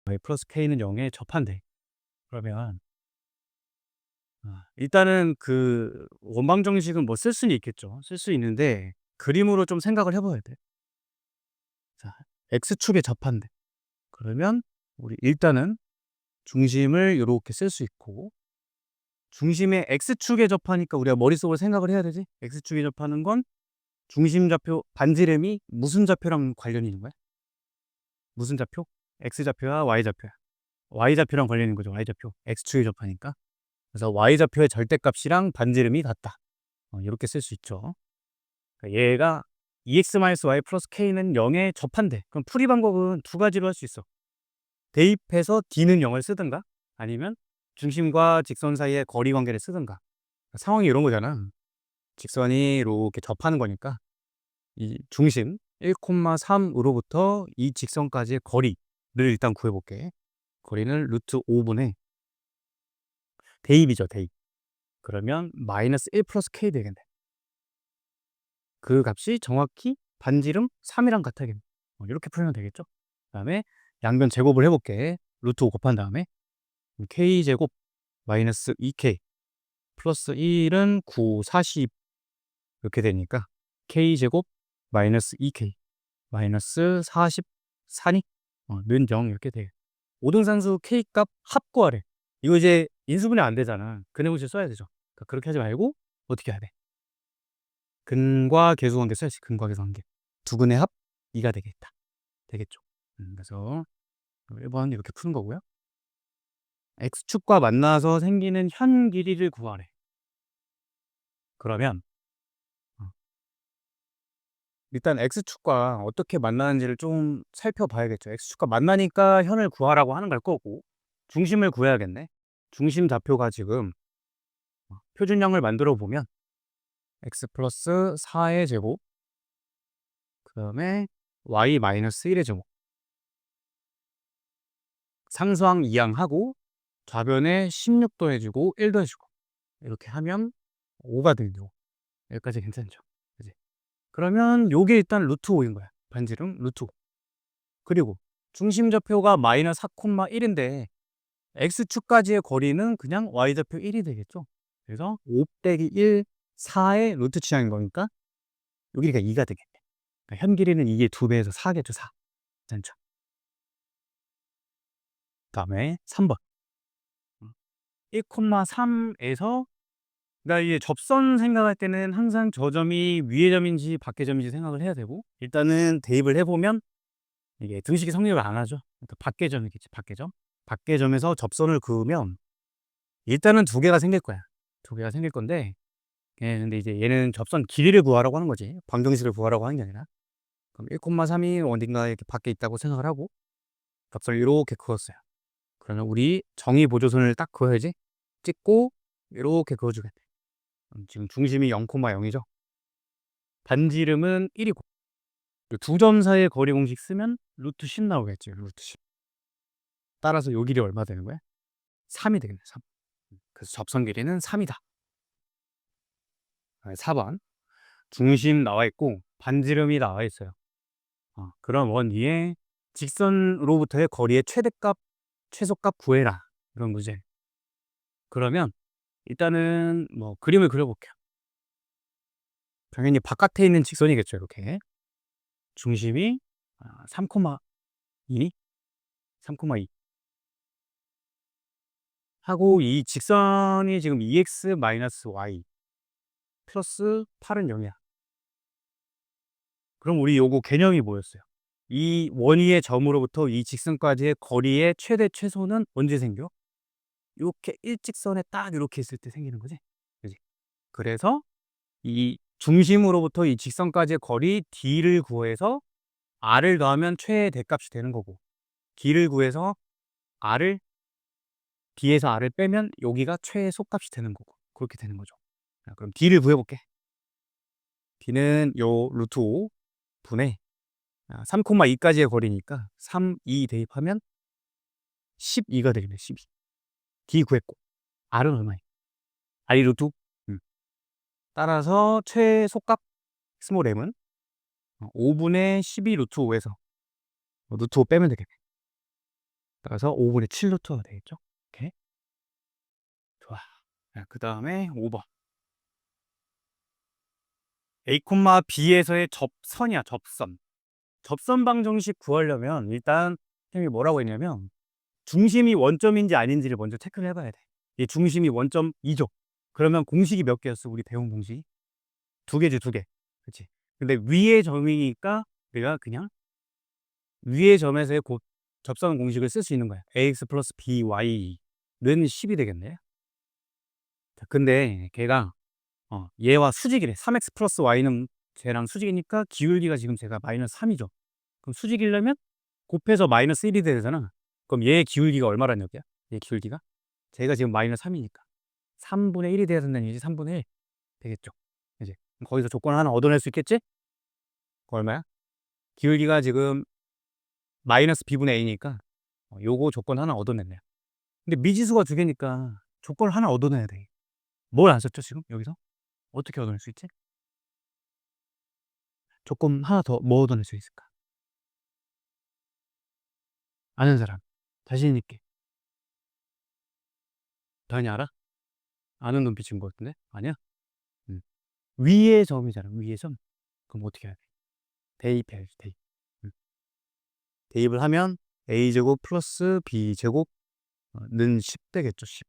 y 플러스 k는 0에 접한대. 그러면 일단은 그 원방 정식은 뭐 쓸 수는 있겠죠. 쓸 수 있는데 그림으로 좀 생각을 해 봐야 돼. 자, x축에 접한대. 그러면 우리 일단은 중심을 요렇게 쓸 수 있고, 중심의 x축에 접하니까 우리가 머릿속으로 생각을 해야 되지. x축에 접하는 건 중심 좌표 반지름이 무슨 좌표랑 관련이 있는 거야? 무슨 좌표? x좌표야, y좌표야? y좌표랑 관련이 있는 거죠. y좌표. x축에 접하니까. 그래서 y좌표의 절대값이랑 반지름이 같다. 이렇게 쓸 수 있죠. 그러니까 얘가 EX-Y 플러스 K는 0에 접한대. 그럼 풀이 방법은 두 가지로 할 수 있어. 대입해서 D는 0을 쓰든가, 아니면 중심과 직선 사이의 거리 관계를 쓰든가. 상황이 이런 거잖아. 직선이 이렇게 접하는 거니까 이 중심 1,3으로부터 이 직선까지의 거리를 일단 구해볼게. 거리는 루트 5분의 대입이죠, 대입. 그러면 마이너스 1 플러스 K 되겠네. 그 값이 정확히 반지름 3이랑 같아야겠네. 이렇게 풀면 되겠죠. 그 다음에 양변 제곱을 해볼게. 루트 5 곱한 다음에 K제곱 마이너스 2K 플러스 1은 9, 40 이렇게 되니까 K제곱 마이너스 2K 마이너스 44니 는 0 이렇게 돼. 오등상수 K값 합 구하래. 이거 이제 인수분해 안 되잖아. 근해공식 써야 되죠. 그러니까 그렇게 하지 말고 어떻게 해야 돼? 근과 계수 관계 써야지. 근과 계수 관계. 두 근의 합 2가 되겠다. 되겠죠. 그래서 1번 이렇게 푸는 거고요. x축과 만나서 생기는 현 길이를 구하래. 그러면 일단 x축과 어떻게 만나는지를 좀 살펴봐야겠죠. x축과 만나니까 현을 구하라고 하는 걸 거고, 중심을 구해야겠네. 중심 좌표가 지금 표준형을 만들어 보면 x 플러스 4의 제곱, 그 다음에 y 마이너스 1의 제곱, 상수항 이항하고 좌변에 16도 해주고 1도 해주고 이렇게 하면 5가 되죠. 여기까지 괜찮죠? 그지? 그러면 요게 일단 루트 5인 거야. 반지름 루트 5. 그리고 중심 좌표가 마이너스 4,1인데 x축까지의 거리는 그냥 y좌표 1이 되겠죠. 그래서 5 빼기 1, 4의 루트 취향인 거니까 여기가 2가 되겠네. 그러니까 현 길이는 이게 2배에서 4겠죠. 4. 괜찮죠? 다음에 3번. 1,3에서, 그러니까 이제 접선 생각할 때는 항상 저 점이 위의 점인지 밖의 점인지 생각을 해야 되고, 일단은 대입을 해보면 이게 등식이 성립을 안 하죠. 그러니까 밖의 점이겠지. 밖의 점. 밖의 점에서 접선을 그으면 일단은 두 개가 생길 거야. 두 개가 생길 건데, 근데 이제 얘는 접선 길이를 구하라고 하는 거지. 방정식을 구하라고 하는 게 아니라. 그럼 1,3이 어딘가에 이렇게 밖에 있다고 생각을 하고 접선을 이렇게 그었어요. 그러면 우리 정의 보조선을 딱 그어야지. 찍고 이렇게 그어주겠네. 지금 중심이 0,0이죠. 반지름은 1이고 두 점 사이의 거리 공식 쓰면 루트 10 나오겠지. 루트 10. 따라서 요 길이 얼마 되는 거야? 3이 되겠네. 3. 그래서 접선 길이는 3이다. 4번. 중심 나와 있고 반지름이 나와 있어요. 그럼 원 위에 직선으로부터의 거리의 최대값, 최소값 구해라. 이런 문제. 그러면 일단은 뭐 그림을 그려볼게요. 당연히 바깥에 있는 직선이겠죠. 이렇게 중심이 3,2 3,2 하고 이 직선이 지금 EX-Y 플러스 8은 0이야. 그럼 우리 요거 개념이 뭐였어요? 이 원위의 점으로부터 이 직선까지의 거리의 최대 최소는 언제 생겨? 이렇게 일직선에 딱 이렇게 있을 때 생기는 거지. 그지? 그래서 이 중심으로부터 이 직선까지의 거리 D를 구해서 R을 더하면 최대값이 되는 거고, D를 구해서 R을 D에서 R을 빼면 여기가 최소값이 되는 거고, 그렇게 되는 거죠. 자, 그럼 D를 구해볼게. D는 요 루트 5 분의 3,2까지의 거리니까 3, 2 대입하면 12가 되겠네. 12. D 구했고 R은 얼마야? R이 루트 5. 따라서 최소값 스몰 m은 5분의 12 루트 5에서 루트 5 빼면 되겠네. 그래서 5분의 7루트가 되겠죠. 이렇게. 좋아. 자, 그다음에 5번. A, B에서의 접선이야, 접선. 접선 방정식 구하려면 일단 선생님이 뭐라고 했냐면 중심이 원점인지 아닌지를 먼저 체크를 해봐야 돼. 이 중심이 원점 2죠. 그러면 공식이 몇 개였어? 우리 배운 공식이? 2개지, 2개. 그치? 근데 위의 점이니까 내가 그냥 위의 점에서의 접선 공식을 쓸 수 있는 거야. ax 플러스 by는 10이 되겠네. 자, 근데 걔가 얘와 수직이래. 3x 플러스 y는 쟤랑 수직이니까 기울기가 지금 제가 마이너스 3이죠. 그럼 수직이려면 곱해서 마이너스 1이 되잖아. 그럼 얘의 기울기가 얼마라는 얘기야? 얘 기울기가? 제가 지금 마이너스 3이니까 3분의 1이 돼야 된다는 얘기지. 3분의 1 되겠죠. 이제 거기서 조건 하나 얻어낼 수 있겠지? 그거 얼마야? 기울기가 지금 마이너스 b분의 a니까 요거 조건 하나 얻어냈네요. 근데 미지수가 2개니까 조건을 하나 얻어내야 돼. 뭘 안 썼죠 지금 여기서? 어떻게 얻어낼 수 있지? 조건 하나 더 뭐 얻어낼 수 있을까? 아는 사람 자신 있게. 당연히 알아? 아는 눈빛인 것 같은데? 아니야? 음. 위의 점이잖아. 위의 점. 그럼 어떻게 해야 돼? 대입해야지. 대입. 대입을 하면 a제곱 플러스 b제곱는 10 되겠죠. 10.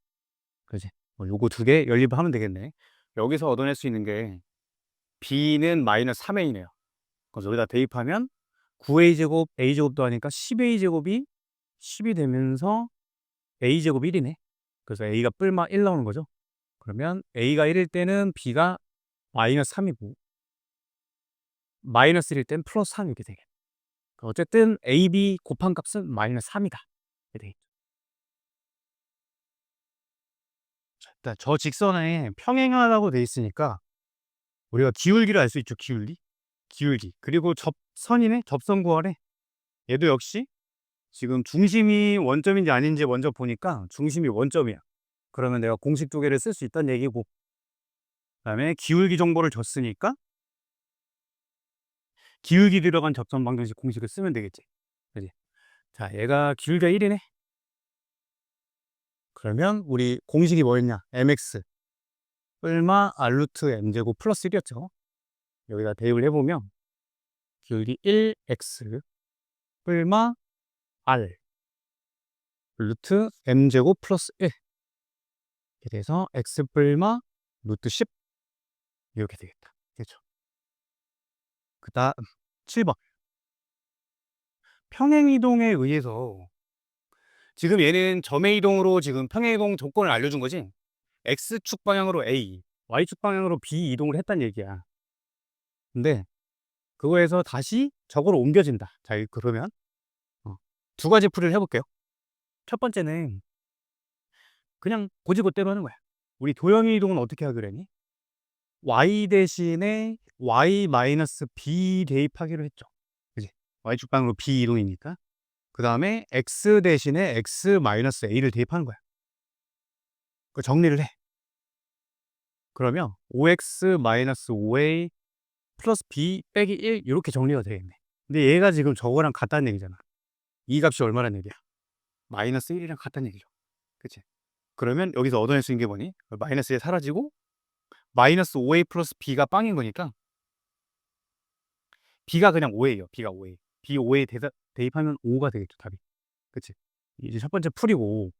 그지? 요거 2개 연립을 하면 되겠네. 여기서 얻어낼 수 있는 게 b는 마이너스 3a네요. 그래서 여기다 대입하면 9a제곱 a제곱 더하니까 10a제곱이 10이 되면서 a제곱 1이네. 그래서 a가 뿔마 1 나오는 거죠. 그러면 a가 1일 때는 b가 마이너스 3이고 마이너스 1일 땐 플러스 3 이렇게 되겠네. 어쨌든 ab 곱한 값은 마이너스 3이다. 이렇게 되겠죠. 일단 저 직선에 평행하다고 돼 있으니까 우리가 기울기를 알 수 있죠. 기울기. 그리고 접선이네. 접선 구하래. 얘도 역시 지금 중심이 원점인지 아닌지 먼저 보니까 중심이 원점이야. 그러면 내가 공식 2개를 쓸 수 있다는 얘기고, 그다음에 기울기 정보를 줬으니까 기울기 들어간 접선 방정식 공식을 쓰면 되겠지. 그지? 자, 얘가 기울기가 1이네. 그러면 우리 공식이 뭐였냐? mx 뿔마 r루트 m제곱 플러스 1이었죠. 여기다 대입을 해보면 기울기 1x 뿔마 r 루트 m제곱 플러스 1 이렇게 돼서 x 뿔마 루트 10 이렇게 되겠다. 그렇죠? 그 다음 7번 평행이동에 의해서 지금 얘는 점의 이동으로 지금 평행이동 조건을 알려준 거지. x축 방향으로 a, y축 방향으로 b 이동을 했단 얘기야. 근데 그거에서 다시 저거로 옮겨진다. 자, 그러면 2가지 풀이를 해볼게요. 첫 번째는 그냥 고지고대로 하는 거야. 우리 도형의 이동은 어떻게 하기로 했니? y 대신에 y-b 대입하기로 했죠. 그지? y축 방향으로 b 이동이니까. 그 다음에 x 대신에 x-a를 대입하는 거야. 그 정리를 해. 그러면 5x-5a 플러스 b 빼기 1 이렇게 정리가 되겠네. 근데 얘가 지금 저거랑 같다는 얘기잖아. 이 값이 얼마란 얘기야? 마이너스 1이랑 같다는 얘기죠. 그치? 그러면 여기서 얻어낼 수 있는 게 뭐니? 마이너스 1 사라지고 마이너스 5a 플러스 b가 빵인 거니까 b가 그냥 5a예요. b가 5a. b 5a 대입하면 5가 되겠죠. 답이. 그치? 이제 첫 번째 풀이고,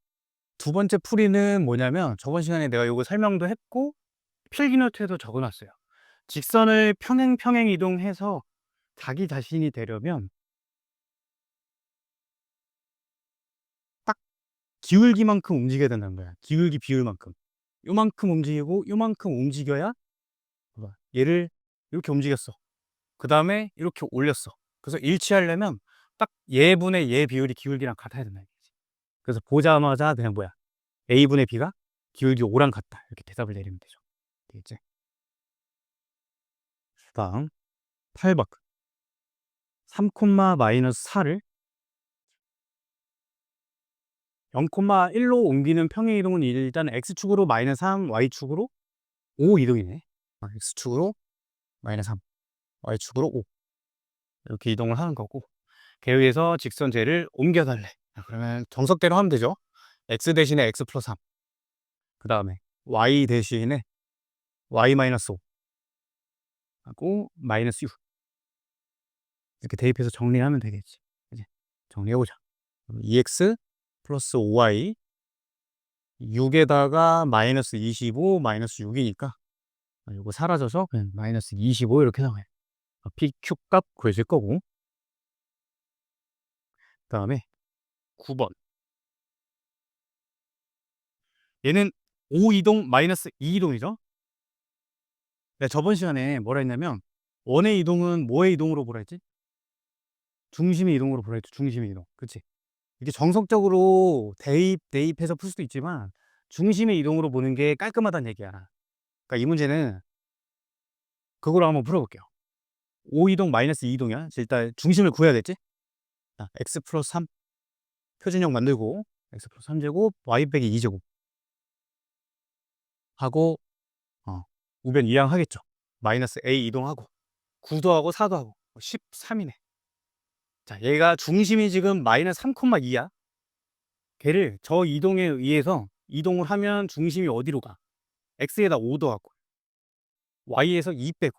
두 번째 풀이는 뭐냐면 저번 시간에 내가 이거 설명도 했고 필기노트에도 적어놨어요. 직선을 평행 이동해서 자기 자신이 되려면 딱 기울기만큼 움직여야 된다는 거야. 기울기 비율만큼. 요만큼 움직이고 요만큼 움직여야 봐봐. 얘를 이렇게 움직였어. 그 다음에 이렇게 올렸어. 그래서 일치하려면 딱 얘분의 얘 비율이 기울기랑 같아야 된다는 얘기지. 그래서 보자마자 그냥 뭐야, A분의 B가 기울기 5랑 같다 이렇게 대답을 내리면 되죠. 되겠지? 다음 8번 3, 마이너스 4를 0,1로 옮기는 평행 이동은 일단 X축으로 마이너스 3, Y축으로 5 이동이네. X축으로 마이너스 3, Y축으로 5 이렇게 이동을 하는 거고, 걔 위해서 직선제를 옮겨달래. 자, 그러면 정석대로 하면 되죠. x 대신에 x 플러스 3. 그 다음에 y 대신에 y 마이너스 5 하고 마이너스 6. 이렇게 대입해서 정리하면 되겠지. 이제 정리해보자. 2x 플러스 5y 6에다가 마이너스 25 마이너스 6이니까 이거 사라져서 그냥 마이너스 25 이렇게 나와요. PQ 값 구해질 거고. 그 다음에 9번. 얘는 5이동 마이너스 2이동이죠. 내가 저번 시간에 뭐라 했냐면 원의 이동은 뭐의 이동으로 보라 했지? 중심의 이동으로 보라 했죠. 중심의 이동. 그치? 이게 정석적으로 대입해서 풀 수도 있지만 중심의 이동으로 보는 게 깔끔하다는 얘기야. 그러니까 이 문제는 그거로 한번 풀어볼게요. 5이동 마이너스 2이동이야. 일단 중심을 구해야겠지? x 플러스 3 표준형 만들고 x 플러스 3제곱 y 빼기 2제곱 하고 우변 이항하겠죠. 마이너스 a 이동하고 9도 하고 4도 하고 13이네. 자, 얘가 중심이 지금 마이너스 3,2야. 걔를 저 이동에 의해서 이동을 하면 중심이 어디로 가? x에다 5 더하고 y에서 2 빼고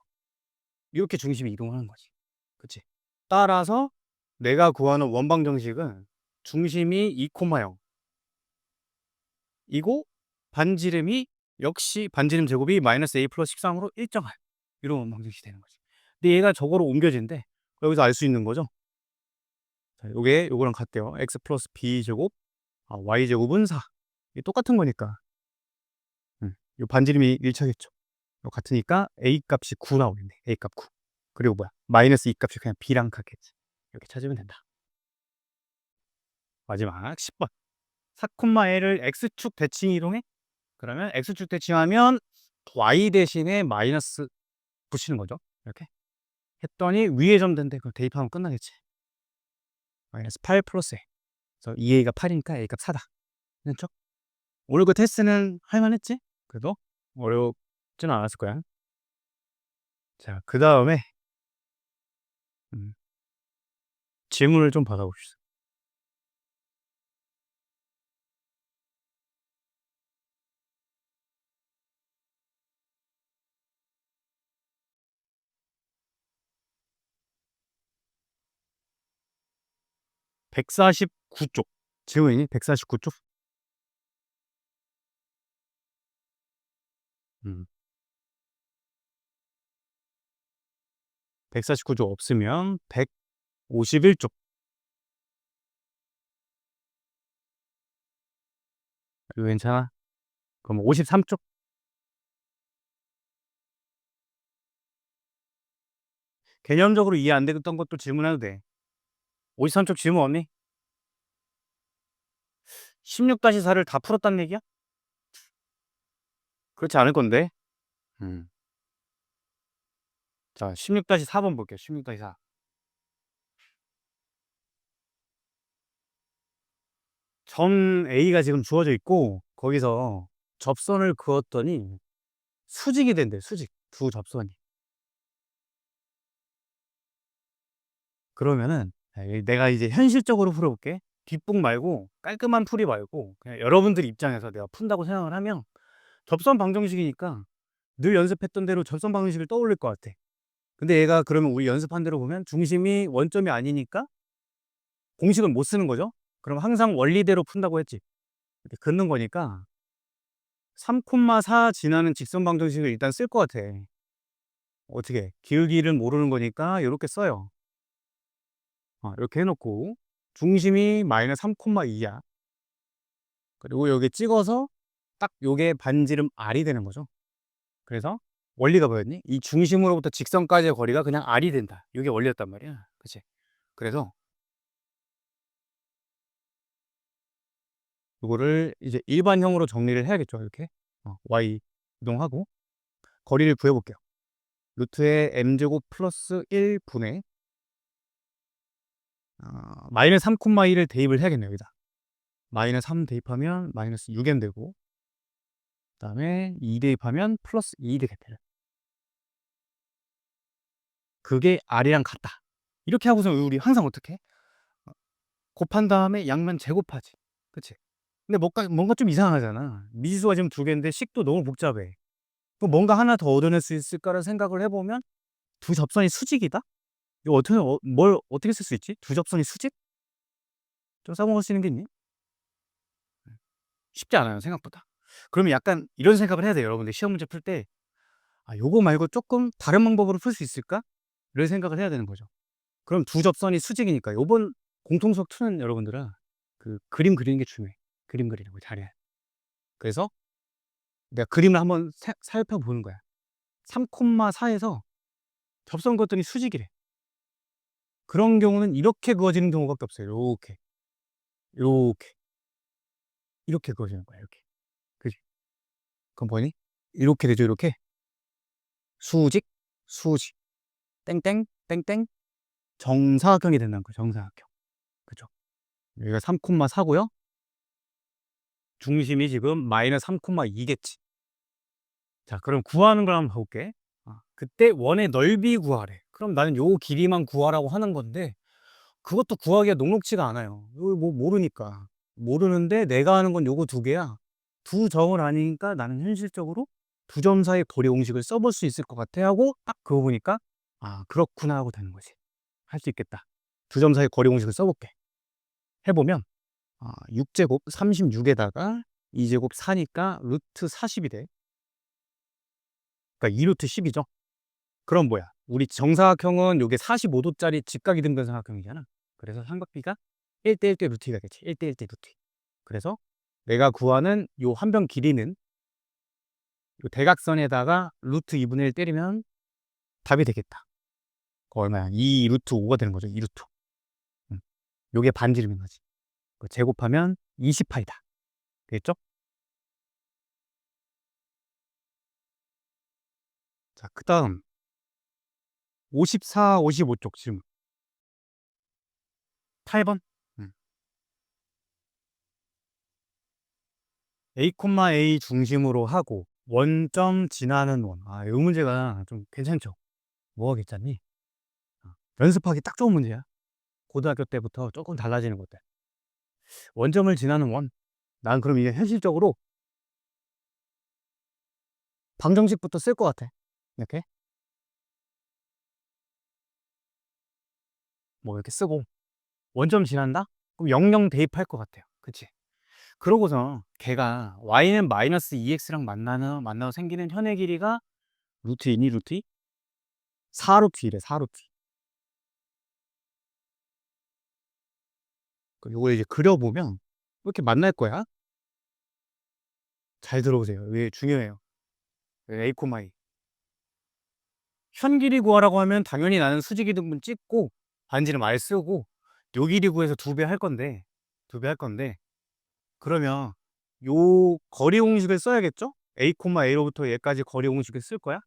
이렇게 중심이 이동을 하는 거지. 그치? 따라서 내가 구하는 원방 정식은 중심이 2,0 이고 반지름이 역시 반지름 제곱이 마이너스 a 플러스 13으로 일정한 이런 원방 정식이 되는 거지. 근데 얘가 저거로 옮겨진대. 여기서 알 수 있는 거죠. 자, 요거랑 같대요. x 플러스 b 제곱 y 제곱은 4. 이게 똑같은 거니까. 요 반지름이 일치하겠죠. 요 같으니까 a 값이 9 나오겠네. a 값 9. 그리고 뭐야? 마이너스 2 값이 그냥 b랑 같겠지. 이렇게 찾으면 된다. 마지막 10번. 4,l을 x축 대칭 이동해? 그러면 x축 대칭하면 y 대신에 마이너스 붙이는 거죠. 이렇게 했더니 위에 점 된대. 그럼 대입하면 끝나겠지. 마이너스 8 플러스 a. 그래서 2a가 8이니까 a 값 4다. 됐죠? 오늘 그 테스트는 할만했지? 그래도 어렵지는 않았을 거야. 자, 그 다음에 질문을 좀 받아봅시다. (149쪽) 질문이 149쪽. 149쪽 없으면 151쪽. 이거 괜찮아? 그럼 53쪽. 개념적으로 이해 안 됐던 것도 질문해도 돼. 53쪽 질문 없니? 16-4를 다 풀었다는 얘기야? 그렇지 않을 건데. 자, 16-4번 볼게요. 16-4. 점 A가 지금 주어져 있고 거기서 접선을 그었더니 수직이 된대. 수직. 두 접선이. 그러면은 내가 이제 현실적으로 풀어볼게. 뒷북 말고 깔끔한 풀이 말고 그냥 여러분들 입장에서 내가 푼다고 생각을 하면 접선 방정식이니까 늘 연습했던 대로 접선 방정식을 떠올릴 것 같아. 근데 얘가 그러면 우리 연습한 대로 보면 중심이 원점이 아니니까 공식을 못 쓰는 거죠. 그럼 항상 원리대로 푼다고 했지. 이렇게 긋는 거니까 3,4 지나는 직선 방정식을 일단 쓸 것 같아. 어떻게? 기울기를 모르는 거니까 이렇게 써요. 이렇게 해놓고 중심이 마이너스 3,2야. 그리고 여기 찍어서 딱 요게 반지름 R이 되는 거죠. 그래서 원리가 뭐였니? 이 중심으로부터 직선까지의 거리가 그냥 R이 된다. 이게 원리였단 말이야. 그치? 그래서 이거를 이제 일반형으로 정리를 해야겠죠. 이렇게 y 이동하고 거리를 구해볼게요. 루트의 m제곱 플러스 1분의 마이너스 3,2를 대입을 해야겠네요. 여기다 마이너스 3 대입하면 마이너스 6m 되고 그 다음에 2 대입하면 플러스 2 되겠다. 그게 R이랑 같다. 이렇게 하고서 우리 항상 어떻게 해? 곱한 다음에 양면 제곱하지. 그치? 근데 뭔가 좀 이상하잖아. 미지수가 지금 두 개인데 식도 너무 복잡해. 그럼 뭔가 하나 더 얻어낼 수 있을까를 생각을 해보면 두 접선이 수직이다? 이거 뭘 어떻게 쓸 수 있지? 두 접선이 수직? 좀 써먹을 수 있는 게 있니? 쉽지 않아요, 생각보다. 그러면 약간 이런 생각을 해야 돼요, 여러분들. 시험 문제 풀 때. 아, 요거 말고 조금 다른 방법으로 풀 수 있을까? 이런 생각을 해야 되는 거죠. 그럼 두 접선이 수직이니까 요번 공통수학 2는 여러분들아, 그 그림 그리는 게 중요해. 그림 그리는 거 잘해. 그래서 내가 그림을 한번 살펴보는 거야. 3,4에서 접선 그었더니 수직이래. 그런 경우는 이렇게 그어지는 경우밖에 없어요. 요렇게. 요렇게. 이렇게 그어지는 거야, 이렇게. 그지? 그럼 뭐니? 이렇게 되죠, 이렇게. 수직, 수직. 땡땡, 땡땡. 정사각형이 된다는 거예요, 정사각형. 그죠? 여기가 3,4고요. 중심이 지금 마이너스 3,2겠지. 자, 그럼 구하는 걸 한번 볼게. 그때 원의 넓이 구하래. 그럼 나는 요 길이만 구하라고 하는 건데, 그것도 구하기가 녹록지가 않아요. 이거 뭐 모르니까. 모르는데 내가 하는 건 요거 두 개야. 두 점을 아니까 나는 현실적으로 두 점 사이 거리 공식을 써볼 수 있을 것 같아 하고 딱 그거 보니까 아, 그렇구나 하고 되는 거지. 할 수 있겠다. 두 점 사이 거리 공식을 써볼게. 해보면 6제곱 36에다가 2제곱 4니까 루트 40이 돼. 그러니까 2루트 10이죠. 그럼 뭐야? 우리 정사각형은 요게 45도짜리 직각이 등변 삼각형이잖아. 그래서 삼각비가 1대 1대 루트 2가 겠지. 1대 1대 루트 2. 그래서 내가 구하는 요 한 변 길이는 요 대각선에다가 루트 2분의 1 때리면 답이 되겠다. 그 얼마야? 2 루트 5가 되는 거죠. 2 루트 5. 요게 반지름인 거지. 제곱하면 20파이다. 되겠죠? 자, 그다음 54, 55 쪽 질문. 8번. A, 중심으로 하고 원점 지나는 원. 이 문제가 좀 괜찮죠? 뭐가 괜찮니? 연습하기 딱 좋은 문제야. 고등학교 때부터 조금 달라지는 것들. 원점을 지나는 원. 난 그럼 이게 현실적으로 방정식부터 쓸 것 같아. 이렇게 뭐 이렇게 쓰고 원점 지난다? 그럼 00 대입할 것 같아요. 그치? 그러고서 걔가 y는 마이너스 2x랑 만나서 생기는 현의 길이가 루트 2니 루트 2? 4 루트 2래 4 루트 2. 요걸 이제 그려보면 이렇게 만날 거야. 잘 들어보세요. 이게 중요해요. A, E. 현 길이 구하라고 하면 당연히 나는 수직이 등분 찍고 반지름 R 쓰고 요 길이 구해서 2배 할 건데 2배 할 건데 그러면 요 거리 공식을 써야겠죠? A, A로부터 얘까지 거리 공식을 쓸 거야?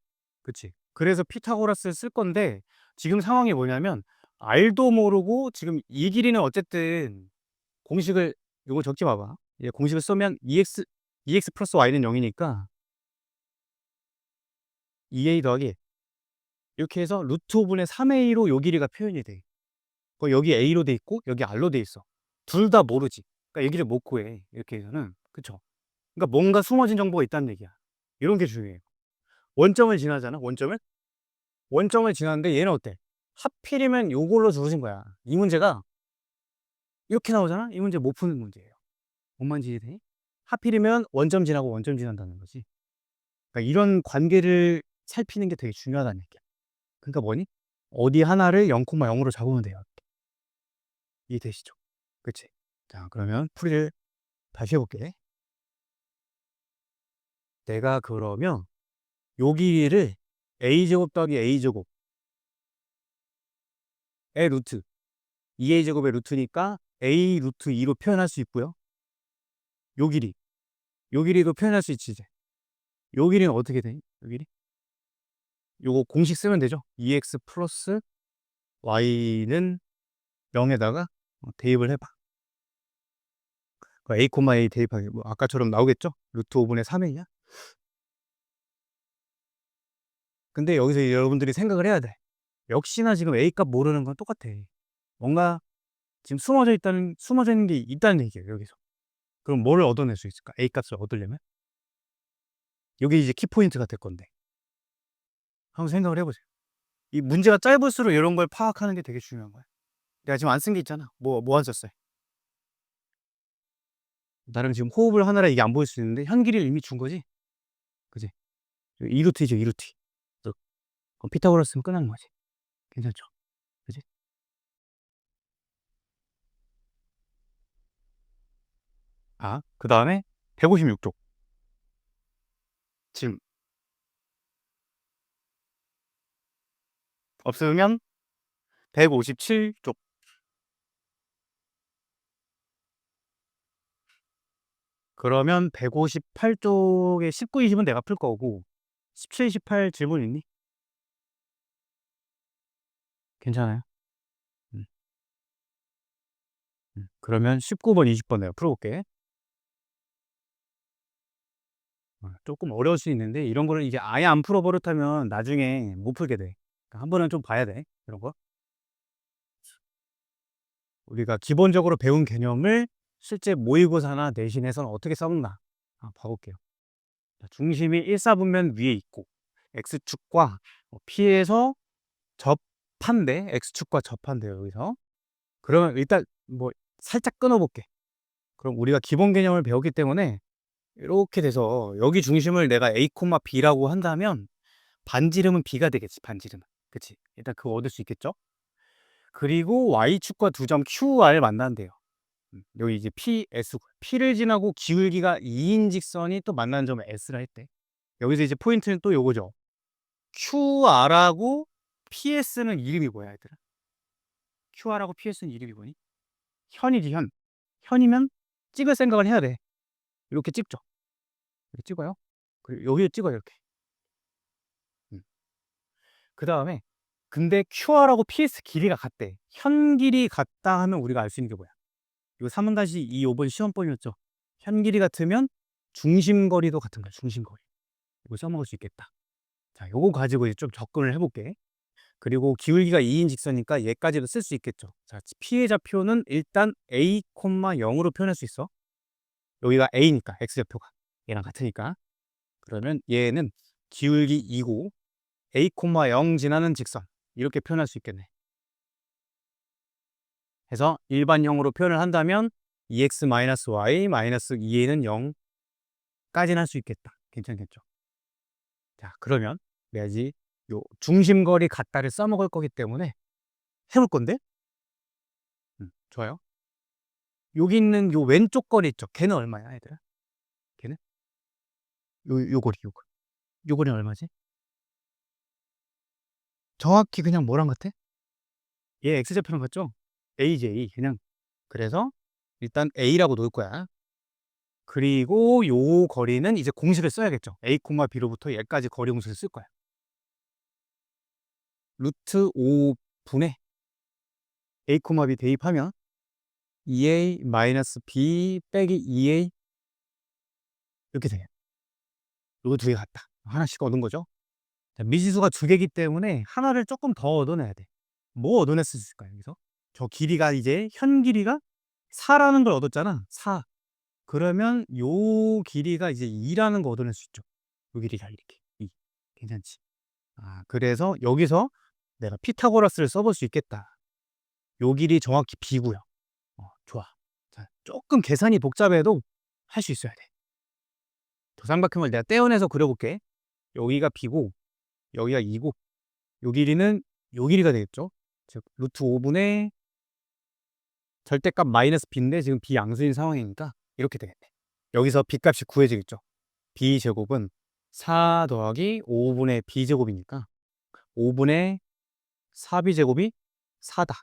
그치? 그래서 피타고라스를 쓸 건데 지금 상황이 뭐냐면 R도 모르고 지금 이 길이는 어쨌든 공식을 요거 적지 마봐. 얘 공식을 쓰면 EX 플러스 Y는 0이니까 2A 더하기 이렇게 해서 루트 5분의 3A로 요 길이가 표현이 돼. 여기 A로 돼 있고 여기 R로 돼 있어. 둘 다 모르지. 그러니까 얘기를 못 구해. 이렇게 해서는. 그쵸? 그러니까 뭔가 숨어진 정보가 있다는 얘기야. 이런 게 중요해요. 원점을 지나잖아. 원점을 지나는데 얘는 어때? 하필이면 요걸로 주어진 거야. 이 문제가 이렇게 나오잖아. 이 문제 못 푸는 문제예요. 뭔 말인지 이해되니? 하필이면 원점 지나고 원점 지난다는 거지. 그러니까 이런 관계를 살피는 게 되게 중요하다는 얘기야. 그러니까 뭐니? 어디 하나를 0,0으로 잡으면 돼요. 이해되시죠? 그치? 자, 그러면 풀이를 다시 해볼게. 내가 그러면 요 길이를 a제곱 더하기 a제곱의 루트 2a제곱의 루트니까 a 루트 2로 표현할 수 있고요. 요 길이 요 길이도 표현할 수 있지. 이제 요 길이는 어떻게 되니? 요 길이 요거 공식 쓰면 되죠. 2x 플러스 y는 0에다가 대입을 해봐. a, a 대입하기 뭐 아까처럼 나오겠죠? 루트 5분의 3이냐? 근데 여기서 여러분들이 생각을 해야 돼. 역시나 지금 a 값 모르는 건 똑같아. 뭔가 지금 숨어져 있는 게 있다는 얘기예요, 여기서. 그럼 뭐를 얻어낼 수 있을까? A 값을 얻으려면? 요게 이제 키포인트가 될 건데. 한번 생각을 해 보세요. 이 문제가 짧을수록 요런 걸 파악하는 게 되게 중요한 거야. 내가 지금 안 쓴 게 있잖아. 뭐 안 썼어요? 나름 지금 호흡을 하느라 이게 안 보일 수 있는데 현길이를 이미 준 거지? 그지? 2루트이죠, 2루트. 또 그럼 피타고라스면 끝나는 거지. 괜찮죠? 그지? 그다음에 156쪽. 지금 없으면 157쪽. 그러면 158쪽에 19, 20은 내가 풀 거고 17, 18 질문 있니? 괜찮아요? 음. 그러면 19번, 20번 내가 풀어볼게. 조금 어려울 수 있는데 이런 거를 이제 아예 안 풀어 버릇하면 나중에 못 풀게 돼. 그러니까 한 번은 좀 봐야 돼, 이런 거. 우리가 기본적으로 배운 개념을 실제 모의고사나 내신에서는 어떻게 써먹나 봐볼게요. 자, 중심이 일사분면 위에 있고 x축과 p에서 접한대. x축과 접한대요, 여기서. 그러면 일단 뭐 살짝 끊어볼게. 그럼 우리가 기본 개념을 배웠기 때문에 이렇게 돼서 여기 중심을 내가 a, b라고 한다면 반지름은 b가 되겠지, 반지름은. 그치? 일단 그거 얻을 수 있겠죠? 그리고 y축과 두 점 qr 만난대요. 여기 이제 PS, P를 지나고 기울기가 2인 직선이 또 만나는 점을 S라 했대. 여기서 이제 포인트는 또 요거죠. QR하고 PS는 이름이 뭐야, 얘들아? QR하고 PS는 이름이 뭐니? 현이지, 현. 현이면 찍을 생각을 해야 돼. 이렇게 찍죠. 이렇게 찍어요. 그리고 여기를 찍어요, 이렇게. 그 다음에, 근데 QR하고 PS 길이가 같대. 현 길이 같다 하면 우리가 알 수 있는 게 뭐야? 이거 3-2 5번 시험번이었죠. 현 길이 같으면 중심거리도 같은 거야, 중심거리. 이거 써먹을 수 있겠다. 자, 요거 가지고 이제 좀 접근을 해볼게. 그리고 기울기가 2인 직선이니까 얘까지도 쓸 수 있겠죠. 자, 피해 좌표는 일단 a, 0으로 표현할 수 있어. 여기가 a니까, x좌표가 얘랑 같으니까. 그러면 얘는 기울기 2고 a, 0 지나는 직선 이렇게 표현할 수 있겠네. 해서 일반형으로 표현을 한다면 2x-y 2a는 0까지는 할 수 있겠다. 괜찮겠죠? 자, 그러면 내야지 요 중심거리 같다를 써먹을 거기 때문에 해볼 건데? 좋아요. 여기 있는 요 왼쪽 거리 있죠? 걔는 얼마야, 얘들아? 걔는? 요 거리, 요 거리. 요 거리는 얼마지? 정확히 그냥 뭐랑 같아? 얘 x좌표랑 같죠? AJ 그냥. 그래서 일단 A라고 놓을 거야. 그리고 요 거리는 이제 공식을 써야겠죠. A, B로부터 얘까지 거리 공식을 쓸 거야. 루트 5분의 A, B 대입하면 2A 마이너스 B 빼기 2A 이렇게 돼. 요 두 개 같다. 하나씩 얻은 거죠. 자, 미지수가 두 개이기 때문에 하나를 조금 더 얻어내야 돼. 뭐 얻어낼 수 있을까요, 여기서? 저 길이가 이제 현 길이가 4라는 걸 얻었잖아. 4. 그러면 요 길이가 이제 2라는 거 얻어낼 수 있죠. 요 길이가 이렇게 2. 괜찮지? 그래서 여기서 내가 피타고라스를 써볼 수 있겠다. 요 길이 정확히 b고요. 좋아. 자, 조금 계산이 복잡해도 할 수 있어야 돼. 도삼각형을 내가 떼어내서 그려볼게. 여기가 b고 여기가 2고 요 길이는 요 길이가 되겠죠. 즉 루트 5분의 절대값 마이너스 b인데 지금 b 양수인 상황이니까 이렇게 되겠네. 여기서 b 값이 구해지겠죠. b 제곱은 4 더하기 5분의 b 제곱이니까 5분의 4b 제곱이 4다.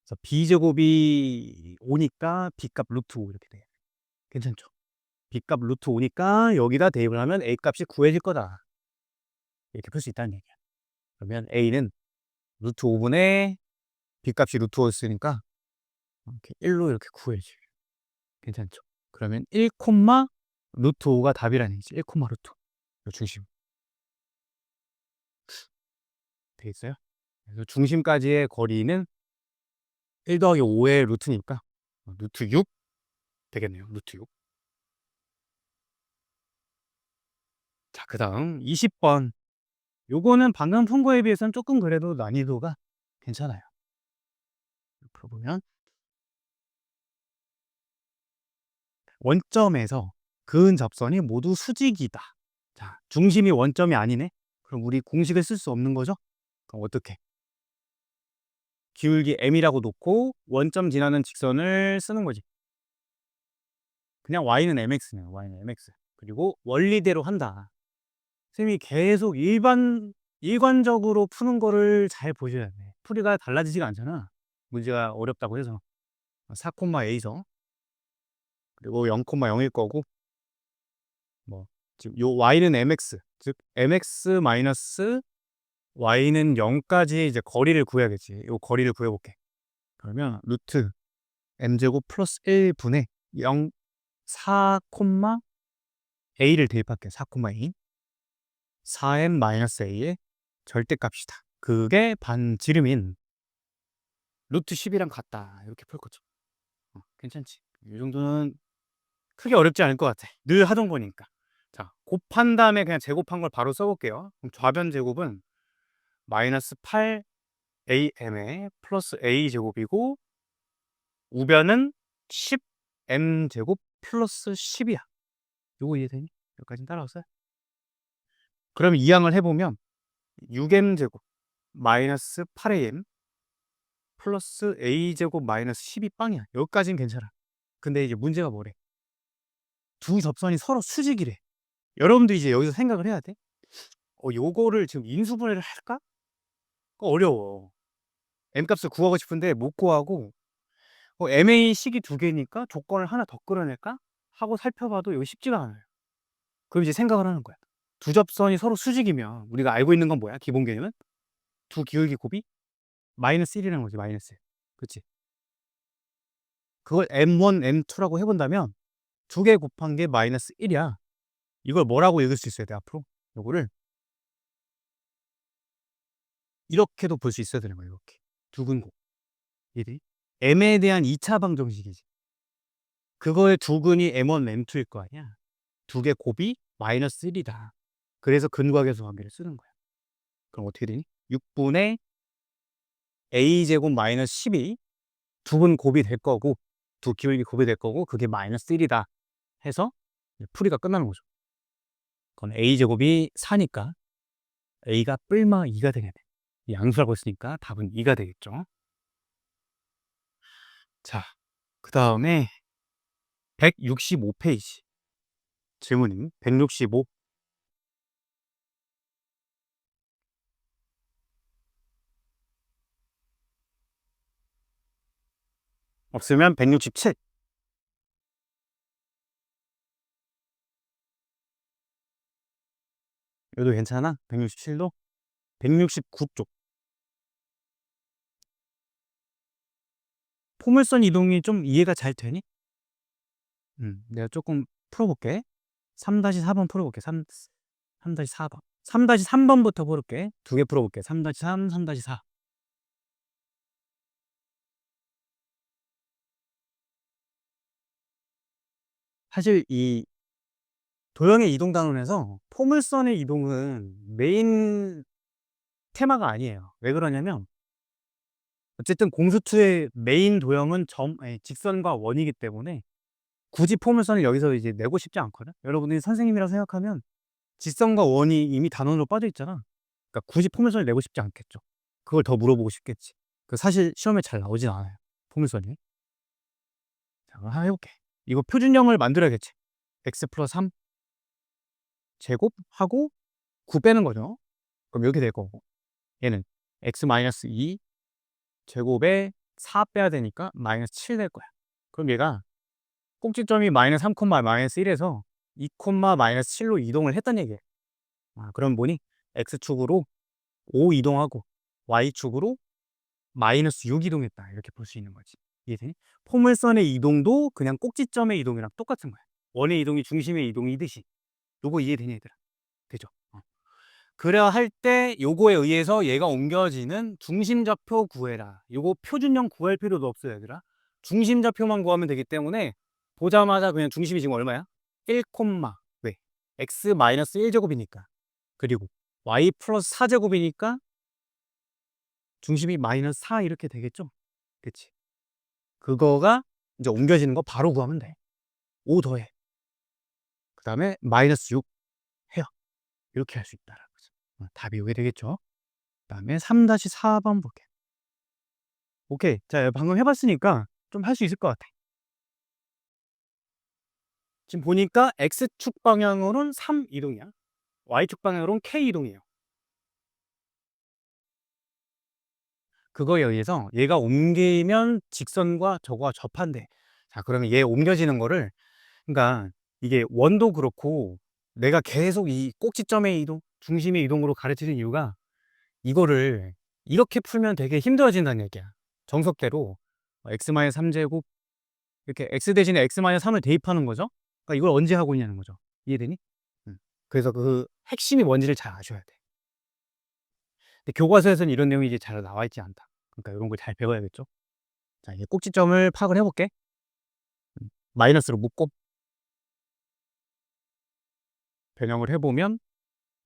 그래서 b 제곱이 5니까 b 값 루트 5 이렇게 돼. 괜찮죠? b 값 루트 5니까 여기다 대입을 하면 a 값이 구해질 거다. 이렇게 풀 수 있다는 얘기야. 그러면 a는 루트 5분의 b 값이 루트 5였으니까 이렇게 1로 이렇게 구해지. 괜찮죠? 그러면 1, 루트 5가 답이라는 얘기지. 1, 루트 5. 요 중심. 되겠어요? 그래서 중심까지의 거리는 1 더하기 5의 루트니까 루트 6 되겠네요. 루트 6. 자, 그다음 20번. 요거는 방금 푼 거에 비해서는 조금 그래도 난이도가 괜찮아요. 풀어보면 원점에서 그은 접선이 모두 수직이다. 자, 중심이 원점이 아니네. 그럼 우리 공식을 쓸 수 없는 거죠? 그럼 어떻게? 기울기 m이라고 놓고 원점 지나는 직선을 쓰는 거지. 그냥 y는 mx네요. y는 mx. 그리고 원리대로 한다. 선생님이 계속 일관적으로 푸는 거를 잘 보셔야 돼. 풀이가 달라지지가 않잖아. 문제가 어렵다고 해서 4, a서 그리고 0, 0일 거고, 뭐 지금 요 y는 mx, 즉 mx 마이너스 y는 0까지 이제 거리를 구해야겠지. 요 거리를 구해볼게. 그러면 루트 m제곱 플러스 1분의 0, 4, a를 대입할게. 4, a. 4m 마이너스 a의 절대값이다. 그게 반지름인 루트 10이랑 같다. 이렇게 풀 거죠. 괜찮지? 이 정도는 크게 어렵지 않을 것 같아. 늘 하던 거니까. 자, 곱한 다음에 그냥 제곱한 걸 바로 써볼게요. 그럼 좌변 제곱은 마이너스 8am에 플러스 a제곱이고, 우변은 10m제곱 플러스 10이야. 요거 이해되니? 여기까지는 따라왔어요? 그럼 이항을 해보면 6m제곱 마이너스 8am 플러스 a제곱 마이너스 10이 빵이야. 여기까지는 괜찮아. 근데 이제 문제가 뭐래? 두 접선이 서로 수직이래. 여러분도 이제 여기서 생각을 해야 돼. 요거를 지금 인수분해를 할까? 어려워. m값을 구하고 싶은데 못 구하고, MA 식이 두 개니까 조건을 하나 더 끌어낼까? 하고 살펴봐도 이거 쉽지가 않아요. 그럼 이제 생각을 하는 거야. 두 접선이 서로 수직이면 우리가 알고 있는 건 뭐야? 기본 개념은? 두 기울기 곱이 마이너스 1이라는 거지. 마이너스 1. 그치? 그걸 M1, M2라고 해본다면 두 개 곱한 게 마이너스 1이야. 이걸 뭐라고 읽을 수 있어야 돼, 앞으로? 요거를 이렇게도 볼 수 있어야 되는 거야. 이렇게. 두근곱. 이게 M에 대한 2차 방정식이지. 그거의 두근이 M1, M2일 거 아니야. 두 개 곱이 마이너스 1이다. 그래서 근과계수 관계를 쓰는 거야. 그럼 어떻게 되니? 6분의 a제곱 마이너스 10이 두근 곱이 될 거고, 두 기울기 곱이 될 거고, 그게 마이너스 1이다 해서 풀이가 끝나는 거죠. 그건 a제곱이 4니까 a가 뿔마 2가 되겠네. 양수라고 했으니까 답은 2가 되겠죠. 자, 그 다음에 165페이지 질문인 165. 없으면 167. 여기도 괜찮아? 167도? 169쪽. 포물선 이동이 좀 이해가 잘 되니? 내가 조금 풀어볼게. 3-4번 풀어볼게. 3-4번. 3-3번부터 풀을게. 두 개 풀어볼게. 3-3, 3-4. 사실 이 도형의 이동 단원에서 포물선의 이동은 메인 테마가 아니에요. 왜 그러냐면 어쨌든 공수투의 메인 도형은 직선과 원이기 때문에 굳이 포물선을 여기서 이제 내고 싶지 않거든. 여러분들이 선생님이라고 생각하면 직선과 원이 이미 단원으로 빠져 있잖아. 그러니까 굳이 포물선을 내고 싶지 않겠죠. 그걸 더 물어보고 싶겠지. 사실 시험에 잘 나오진 않아요, 포물선이. 자, 그럼 한번 해볼게. 이거 표준형을 만들어야겠지. x 플러스 3 제곱하고 9 빼는 거죠. 그럼 이렇게 될 거고, 얘는 x 마이너스 2 제곱에 4 빼야 되니까 마이너스 7 될 거야. 그럼 얘가 꼭지점이 마이너스 3, 마이너스 1에서 2, 마이너스 7로 이동을 했단 얘기예요. 그럼 뭐니? x축으로 5 이동하고 y축으로 마이너스 6 이동했다. 이렇게 볼 수 있는 거지. 이해되니? 포물선의 이동도 그냥 꼭지점의 이동이랑 똑같은 거야. 원의 이동이 중심의 이동이듯이. 요거 이해되니, 얘들아? 되죠? 그래야 할 때 요거에 의해서 얘가 옮겨지는 중심좌표 구해라. 요거 표준형 구할 필요도 없어요, 얘들아. 중심좌표만 구하면 되기 때문에 보자마자 그냥 중심이 지금 얼마야? 1, 왜? x-1제곱이니까. 그리고 y 플러스 4제곱이니까 중심이 마이너스 4 이렇게 되겠죠? 그치? 그거가 이제 옮겨지는 거 바로 구하면 돼. 5 더해. 그 다음에 마이너스 6 해요. 이렇게 할 수 있다라는 거죠. 답이 이게 되겠죠? 그 다음에 3-4번 볼게요. 오케이. 자, 방금 해봤으니까 좀 할 수 있을 것 같아. 지금 보니까 X축 방향으로는 3 이동이야. Y축 방향으로는 K 이동이에요. 그거에 의해서 얘가 옮기면 직선과 저거와 접한대. 자, 그러면 얘 옮겨지는 거를, 그러니까 이게 원도 그렇고 내가 계속 이 꼭지점의 이동, 중심의 이동으로 가르치는 이유가 이거를 이렇게 풀면 되게 힘들어진다는 얘기야. 정석대로 x-3제곱 이렇게 x 대신에 x-3을 대입하는 거죠. 그러니까 이걸 언제 하고 있냐는 거죠. 이해되니? 그래서 그 핵심이 뭔지를 잘 아셔야 돼. 근데 교과서에서는 이런 내용이 이제 잘 나와 있지 않다. 그러니까 이런 걸 잘 배워야겠죠. 자, 이제 꼭지점을 파악을 해볼게. 마이너스로 묶고 변형을 해보면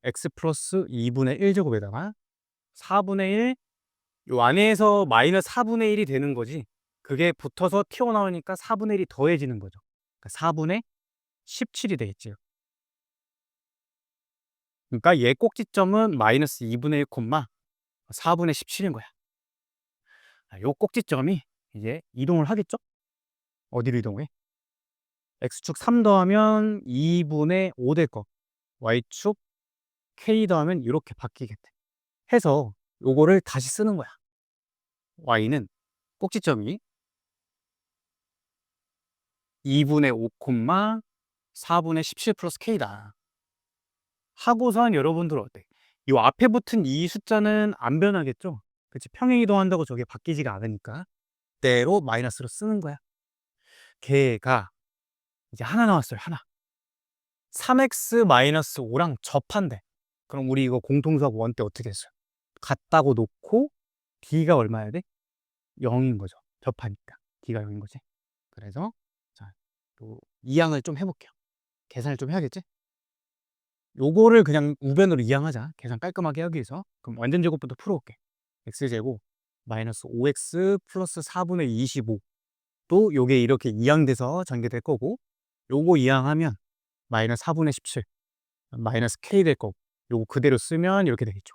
x 플러스 2분의 1제곱에다가 4분의 1, 요 안에서 마이너스 4분의 1이 되는 거지. 그게 붙어서 튀어나오니까 4분의 1이 더해지는 거죠. 그러니까 4분의 17이 되겠지. 그러니까 얘 꼭지점은 마이너스 2분의 1, 4분의 17인 거야. 요 꼭지점이 이제 이동을 하겠죠? 어디로 이동해? x축 3 더하면 2분의 5 될 거. y축 k 더하면 이렇게 바뀌겠대. 해서 요거를 다시 쓰는 거야. y는 꼭지점이 2분의 5, 4분의 17 플러스 k다. 하고선 여러분들 어때? 요 앞에 붙은 이 숫자는 안 변하겠죠? 그치? 평행 이동한다고 저게 바뀌지가 않으니까 때로 마이너스로 쓰는 거야. 걔가 이제 하나 나왔어요. 하나. 3x-5랑 접한대. 그럼 우리 이거 공통수학 원 때 어떻게 했어요? 같다고 놓고 d가 얼마야 돼? 0인 거죠. 접하니까. d가 0인 거지. 그래서 자, 또 이항을 좀 해볼게요. 계산을 좀 해야겠지? 요거를 그냥 우변으로 이항하자. 계산 깔끔하게 하기 위해서. 그럼 완전 제곱부터 풀어올게. x제곱 마이너스 5x 플러스 4분의 25. 또 요게 이렇게 이항돼서 전개될 거고, 요거 이항하면 마이너스 4분의 17 마이너스 k 될 거고, 요거 그대로 쓰면 이렇게 되겠죠.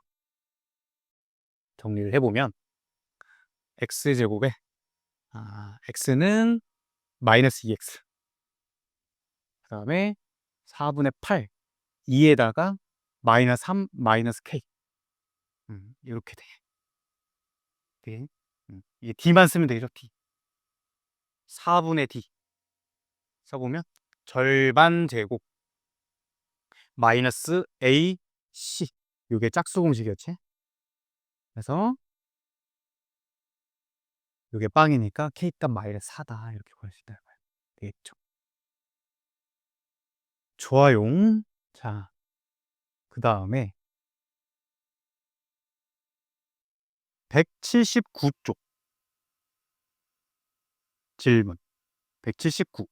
정리를 해보면 x제곱에 x는 마이너스 2x, 그 다음에 4분의 8 2에다가 마이너스 3 마이너스 k, 이렇게 돼. 네. 이게 d만 쓰면 되죠. d 4분의 d 써보면 절반 제곱 마이너스 ac, 요게 짝수공식이었지. 그래서 요게 빵이니까 k값 마이너스 4다 이렇게 구할 수 있다는 거예요. 되겠죠. 좋아요. 자, 그 다음에 179쪽 질문. 179.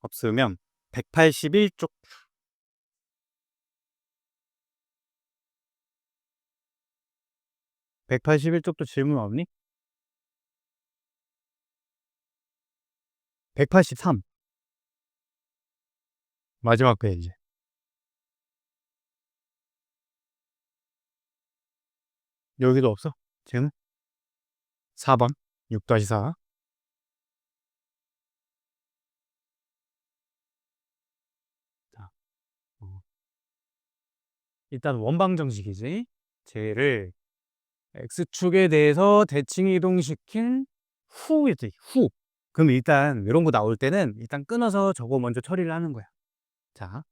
없으면 181쪽. 181쪽도 질문 없니? 183. 마지막 페이지. 여기도 없어? 지금? 4번. 6-4. 자, 일단 원방 정식이지. 쟤를 x축에 대해서 대칭 이동시킨 후이지. 후. 그럼 일단 이런 거 나올 때는 일단 끊어서 저거 먼저 처리를 하는 거야. 자,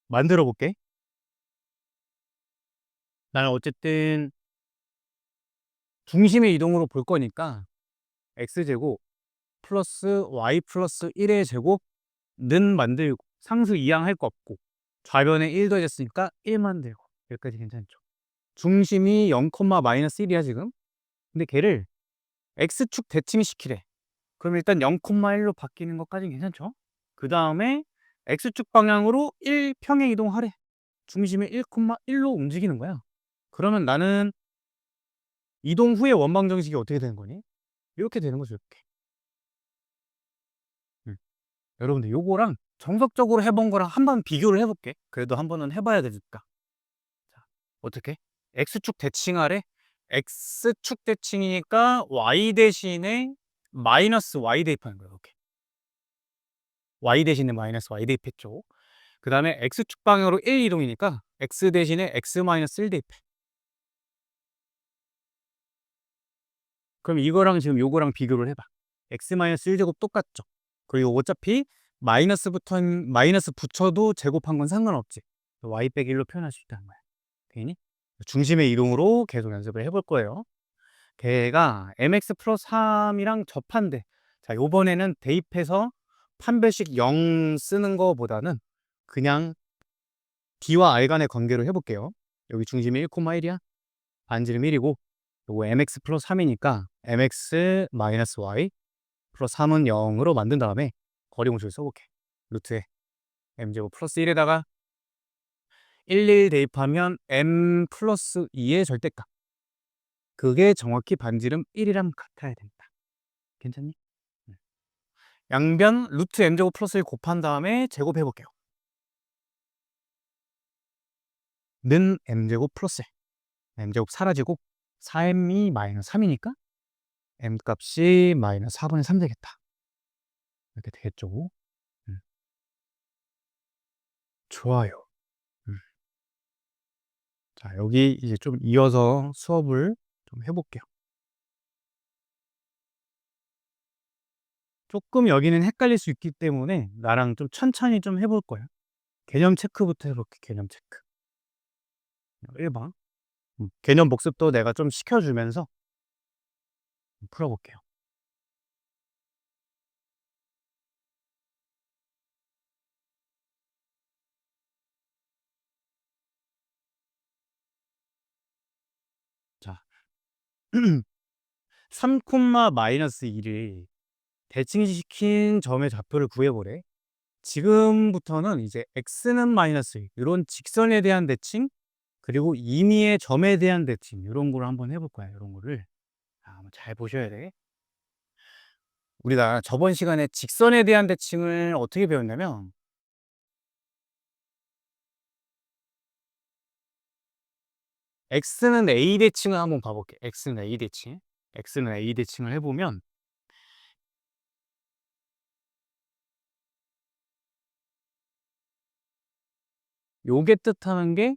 만들어 볼게. 나는 어쨌든 중심의 이동으로 볼 거니까 x제곱 플러스 y 플러스 1의 제곱는 만들고 상수 이항할 거 없고 좌변에 1 더해졌으니까 1 만들고 여기까지 괜찮죠? 중심이 0, 마이너스 1이야 지금. 근데 걔를 x축 대칭시키래. 그럼 일단 0,1로 바뀌는 것까지는 괜찮죠? 그 다음에 x축 방향으로 1 평행 이동하래. 중심이 1,1로 움직이는 거야. 그러면 나는 이동 후의 원방 정식이 어떻게 되는 거니? 이렇게 되는 거죠. 이렇게. 여러분들 요거랑 정석적으로 해본 거랑 한번 비교를 해볼게. 그래도 한 번은 해봐야 되니까. 자, 어떻게? x축 대칭하래? x축 대칭이니까 y 대신에 마이너스 y 대입하는 거야. 이렇게. y 대신에 마이너스 y 대입했죠. 그 다음에 x축 방향으로 1 이동이니까 x 대신에 x 마이너스 1 대입해. 그럼 이거랑 지금 요거랑 비교를 해봐. x 마이너스 1제곱 똑같죠? 그리고 어차피 마이너스 붙여도 제곱한 건 상관없지. y 빼기 1로 표현할 수 있다는 거야. 되니? 중심의 이동으로 계속 연습을 해볼 거예요. 걔가 mx 플러스 3이랑 접한대. 자, 요번에는 대입해서 판별식 0 쓰는 거보다는 그냥 d와 r 간의 관계로 해볼게요. 여기 중심이 1,1이야. 반지름 1이고 요거 mx 플러스 3이니까 mx 마이너스 y 플러스 3은 0으로 만든 다음에 거리 공식을 써볼게. 루트에 m제곱 플러스 1에다가 1 대입하면 m 플러스 2의 절대값. 그게 정확히 반지름 1이랑 같아야 된다. 괜찮니? 양변 루트 m제곱 플러스 1 곱한 다음에 제곱해볼게요. 는 m제곱 플러스 1. m제곱 사라지고 4m이 마이너스 3이니까 m 값이 마이너스 4분의 3 되겠다. 이렇게 되겠죠. 좋아요. 자, 여기 이제 좀 이어서 수업을 좀 해볼게요. 조금 여기는 헷갈릴 수 있기 때문에 나랑 좀 천천히 좀 해볼 거야. 개념 체크부터 해볼게. 개념 체크. 1번. 개념 복습도 내가 좀 시켜주면서 풀어볼게요. 자, 3, 마이너스 2를 대칭시킨 점의 좌표를 구해보래. 지금부터는 이제 x는 마이너스 1, 이런 직선에 대한 대칭, 그리고 임의의 점에 대한 대칭, 이런 걸 한번 해볼 거야. 이런 거를. 한번 잘 보셔야 돼. 우리가 저번 시간에 직선에 대한 대칭을 어떻게 배웠냐면, x는 a 대칭을 한번 봐볼게. x는 a 대칭. x는 a 대칭을 해보면, 요게 뜻하는 게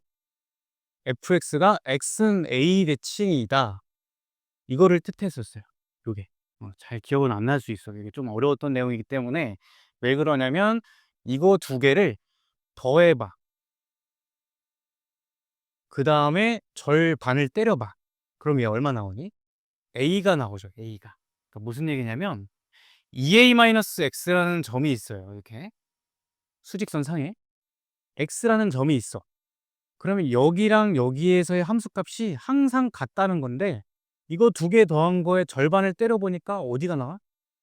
fx가 x는 a 대칭이다. 이거를 뜻했었어요. 요게. 잘 기억은 안 날 수 있어. 이게 좀 어려웠던 내용이기 때문에. 왜 그러냐면 이거 두 개를 더해봐. 그 다음에 절반을 때려봐. 그럼 얘 얼마 나오니? a가 나오죠. a가. 그러니까 무슨 얘기냐면 2a-x라는 점이 있어요. 이렇게 수직선 상에 x라는 점이 있어. 그러면 여기랑 여기에서의 함수값이 항상 같다는 건데, 이거 두 개 더한 거에 절반을 때려보니까 어디가 나와?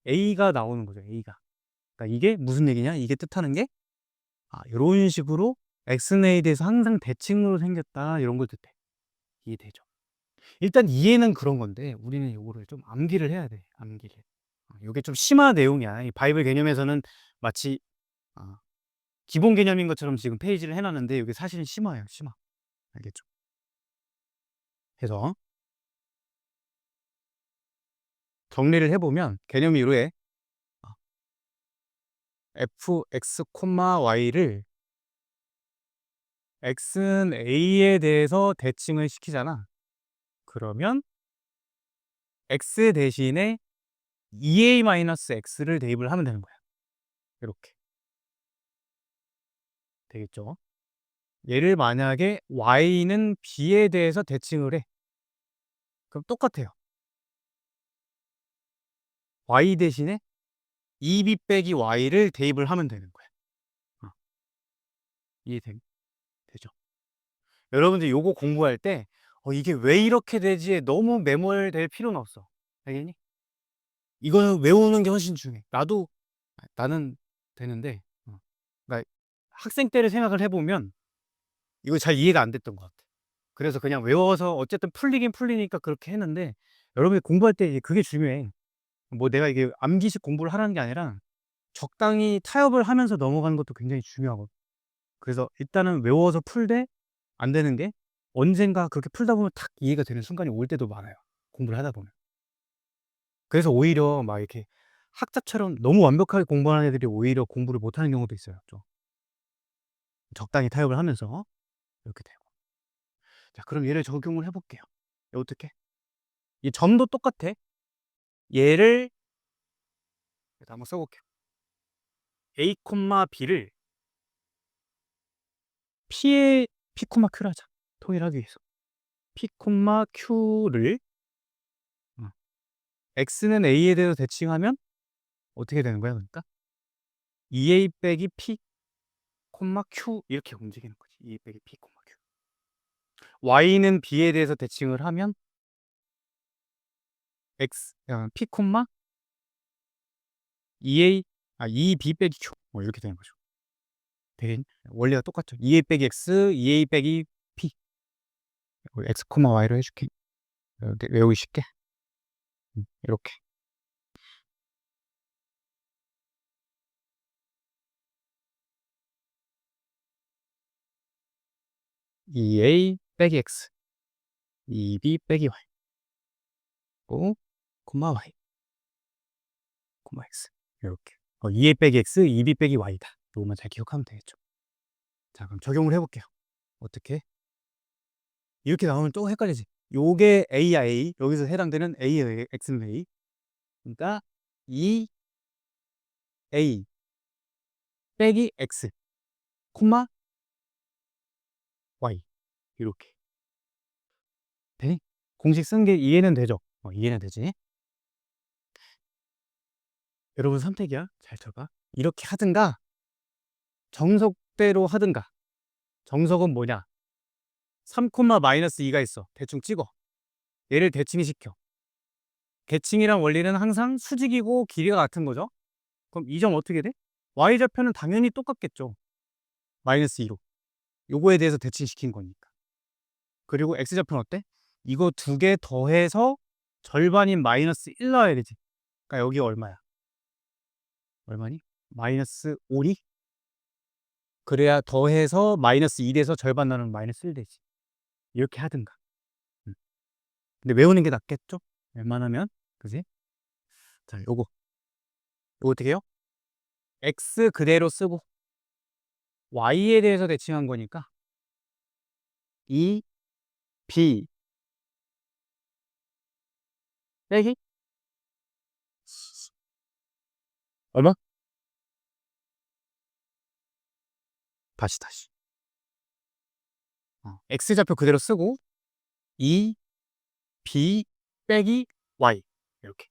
a가 나오는 거죠. a가. 그러니까 이게 무슨 얘기냐? 이게 뜻하는 게 이런 식으로 x는 a에 대해서 항상 대칭으로 생겼다, 이런 걸 뜻해. 이해되죠? 일단 이해는 그런 건데 우리는 이거를 좀 암기를 해야 돼. 암기를. 이게 좀 심화 내용이야. 이 바이블 개념에서는 마치 기본 개념인 것처럼 지금 페이지를 해놨는데 이게 사실은 심화예요. 심화. 알겠죠? 해서 정리를 해보면 개념 이후에 fx, y를 x는 a에 대해서 대칭을 시키잖아. 그러면 x 대신에 2a-x를 대입을 하면 되는 거야. 이렇게 되겠죠? 얘를 만약에 y는 b에 대해서 대칭을 해. 그럼 똑같아요. y 대신에 2b 빼기 y를 대입을 하면 되는 거야. 이해되죠? 여러분들 요거 공부할 때 이게 왜 이렇게 되지에 너무 매몰될 필요는 없어. 알겠니? 이거는 외우는 게 훨씬 중요해. 나는 되는데, 그러니까 학생 때를 생각을 해보면 이거 잘 이해가 안 됐던 것 같아. 그래서 그냥 외워서 어쨌든 풀리긴 풀리니까 그렇게 했는데, 여러분이 공부할 때 이제 그게 중요해. 뭐 내가 이게 암기식 공부를 하라는 게 아니라 적당히 타협을 하면서 넘어가는 것도 굉장히 중요하거든. 그래서 일단은 외워서 풀되 안 되는 게 언젠가 그렇게 풀다 보면 탁 이해가 되는 순간이 올 때도 많아요, 공부를 하다 보면. 그래서 오히려 막 이렇게 학자처럼 너무 완벽하게 공부하는 애들이 오히려 공부를 못하는 경우도 있어요, 좀. 적당히 타협을 하면서 이렇게 되고. 자, 그럼 얘를 적용을 해볼게요. 어떻게? 이 점도 똑같아. 얘를 한번 써볼게요. a, b를 p의 p, q를 하자. 통일하기 위해서. p, q를 x는 a에 대해서 대칭하면 어떻게 되는 거야, 그러니까? 2a 빼기 p, q 이렇게 움직이는 거지. 2a 빼기 p, q. y는 b에 대해서 대칭을 하면 p, 2b 빼기 q 이렇게 되는 거죠. 되게 원리가 똑같죠. 2a 빼기 x, 2a 빼기 p. x, y로 해줄게. 외우기 쉽게. 이렇게. 2a 빼기 x, 2b 빼기 y. 오, y, x. 이렇게. 2a 빼기 x, 2b 빼기 y다. 이거만 잘 기억하면 되겠죠. 자, 그럼 적용을 해볼게요. 어떻게? 이렇게 나오면 또 헷갈리지. 요게 a야, a. 여기서 해당되는 a의 x는 a. 그러니까 2a 빼기 x, y. 이렇게. 되니? 공식 쓴 게 이해는 되죠? 이해는 되지? 여러분 선택이야. 잘 쳐봐. 이렇게 하든가, 정석대로 하든가. 정석은 뭐냐? 3, 마이너스 2가 있어. 대충 찍어. 얘를 대칭시켜. 대칭이란 원리는 항상 수직이고 길이가 같은 거죠. 그럼 이 점 어떻게 돼? y좌표는 당연히 똑같겠죠. 마이너스 2로. 요거에 대해서 대칭시킨 거니까. 그리고 x좌표는 어때? 이거 두 개 더해서 절반인 마이너스 1 나와야 되지. 그러니까 여기 얼마야? 얼마니? 마이너스 5니? 그래야 더해서 마이너스 1에서 절반 나누면 마이너스 1 되지. 이렇게 하든가. 근데 외우는 게 낫겠죠? 웬만하면. 그지? 자, 요거 어떻게 해요? x 그대로 쓰고 y에 대해서 대칭한 거니까 2, b 빼기 얼마? 다시. x좌표 그대로 쓰고 2, b 빼기 y 이렇게.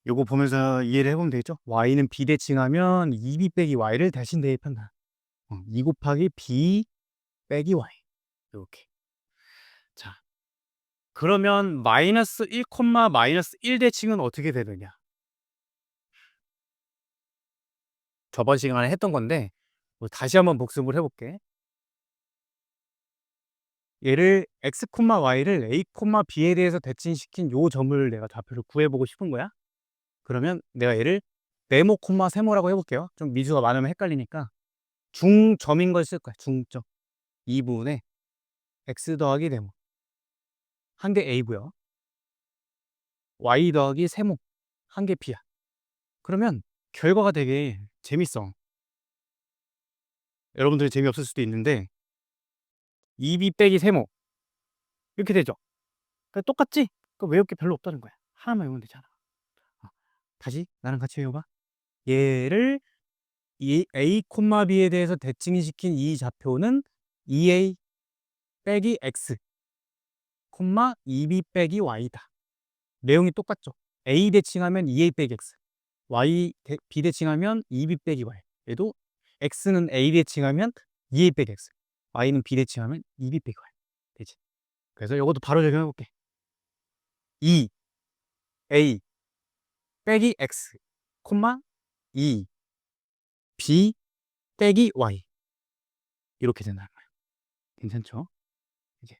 요거 보면서 이해를 해보면 되겠죠? y는 b 대칭하면 2b 빼기 y를 대신 대입한다. 2 곱하기 b 빼기 y 이렇게. 자, 그러면 마이너스 1, 마이너스 1 대칭은 어떻게 되느냐? 저번 시간에 했던 건데 다시 한번 복습을 해볼게. 얘를 x, y를 a, b에 대해서 대칭시킨 요 점을 내가 좌표를 구해보고 싶은 거야. 그러면 내가 얘를 네모, 세모라고 해볼게요. 좀 미수가 많으면 헷갈리니까 중점인 걸 쓸 거야. 중점. 이 부분에 x 더하기 네모 한 개 a고요. y 더하기 세모 한 개 b야. 그러면 결과가 되게 재밌어. 여러분들이 재미없을 수도 있는데 2b 빼기 세모 이렇게 되죠. 그러니까 똑같지? 외울 게 별로 없다는 거야. 하나만 외우면 되잖아. 다시 나랑 같이 외워봐. 얘를 이 a, b에 대해서 대칭시킨 이 좌표는 2a 빼기 x, 2b 빼기 y다. 내용이 똑같죠? a 대칭하면 2a 빼기 x, b 대칭하면 2b 빼기 y. 얘도 x는 a 대칭하면 2a 빼기 x, y는 b 대칭하면 2b 빼기 y. 되지? 그래서 이것도 바로 적용해 볼게. 2a 빼기 x, 2 b 빼기 y. 이렇게 된다는 거야. 괜찮죠? 이제.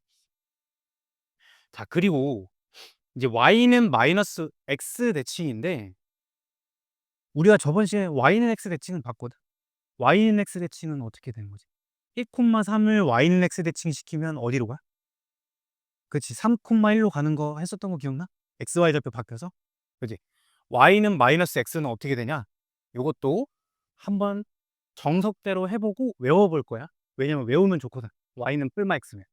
자, 그리고 이제 y는 마이너스 x 대칭인데 우리가 저번 시간에 y는 x 대칭을 봤거든. y는 x 대칭은 어떻게 되는 거지? 1,3을 y는 x 대칭 시키면 어디로 가? 그치, 3,1로 가는 거 했었던 거 기억나? xy 좌표 바뀌어서. 그치? y는 마이너스 x는 어떻게 되냐? 이것도 한번 정석대로 해보고 외워볼 거야. 왜냐면 외우면 좋거든. y는 뿔마 x면.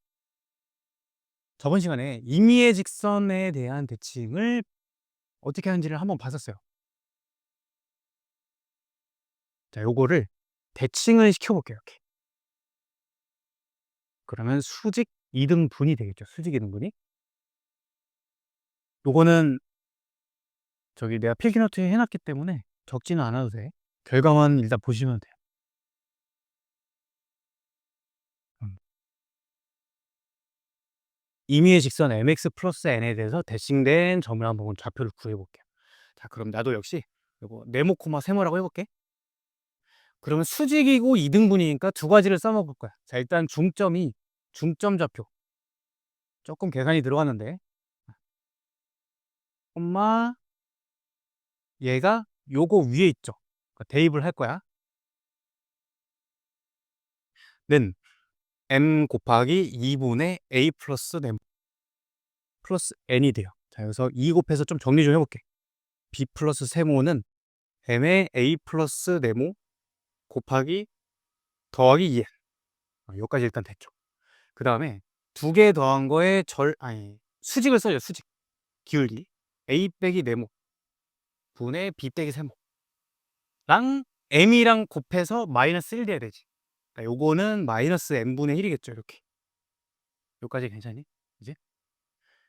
저번 시간에 임의의 직선에 대한 대칭을 어떻게 하는지를 한번 봤었어요. 자, 요거를 대칭을 시켜볼게요. 이렇게. 그러면 수직 이등분이 되겠죠. 수직 이등분이. 요거는 저기 내가 필기노트에 해놨기 때문에 적지는 않아도 돼. 결과만 일단 보시면 돼요. 임의의 직선 mx 플러스 n에 대해서 대칭된 점을 한번 좌표를 구해볼게요. 자, 그럼 나도 역시 요거 네모, 세모라고 해볼게. 그러면 수직이고 이등분이니까 두 가지를 써먹을 거야. 자, 일단 중점 좌표. 조금 계산이 들어갔는데, 얘가 요거 위에 있죠. 그러니까 대입을 할 거야. 는 m 곱하기 2분의 a 플러스 네모 플러스 n이 돼요. 자, 여기서 2 곱해서 좀 정리 좀 해볼게. b 플러스 세모는 m의 a 플러스 네모 곱하기 더하기 2n. 여기까지 일단 됐죠. 그 다음에 두 개 더한 거에 수직을 써요. 수직. 기울기. a 빼기 네모 분의 b 빼기 세모랑 m이랑 곱해서 마이너스 1 돼야 되지. 그러니까 요거는 마이너스 n분의 1이겠죠. 이렇게. 여기까지 괜찮니? 이제?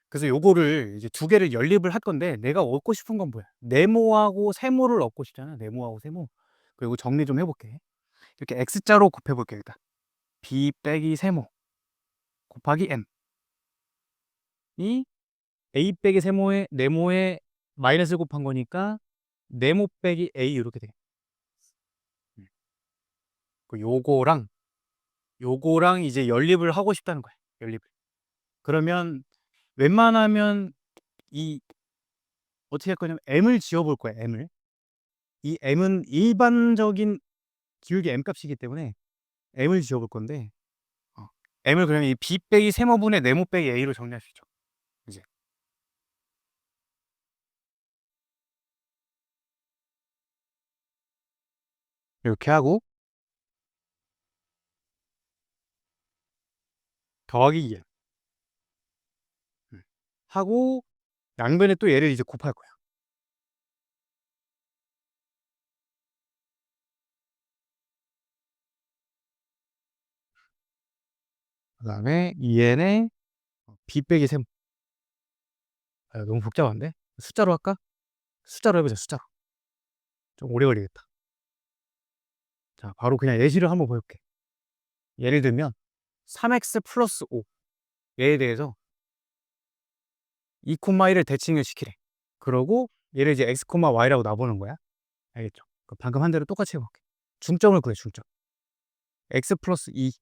그래서 요거를 이제 두 개를 연립을 할 건데 내가 얻고 싶은 건 뭐야? 네모하고 세모를 얻고 싶잖아. 네모하고 세모. 그리고 정리 좀 해볼게. 이렇게 x자로 곱해볼게. 일단 b 빼기 세모 곱하기 n 이 a 빼기 세모에 네모에 마이너스 곱한 거니까 네모 빼기 a 이렇게 돼. 요거랑 이제 연립을 하고 싶다는 거야. 연립을. 그러면 웬만하면 이 어떻게 할 거냐면 m을 지어볼 거야. m을. 이 m은 일반적인 기울기 m 값이기 때문에 m을 지어볼 건데 m을 그러면 이 b 빼기 세모분의 네모 빼기 a로 정리할 수 있죠. 이제 이렇게 하고 더하기 2 하고 양변에 또 얘를 이제 곱할 거야. 그 다음에 2n에 b 빼기 세모. 너무 복잡한데? 숫자로 할까? 숫자로 해보자. 숫자로. 좀 오래 걸리겠다. 자, 바로 그냥 예시를 한번 보여볼게. 예를 들면 3x 플러스 5 얘에 대해서 2,1을 대칭을 시키래. 그러고 얘를 이제 x, y라고 놔보는 거야. 알겠죠? 방금 한 대로 똑같이 해볼게. 중점을 구해. 중점. x 플러스 2,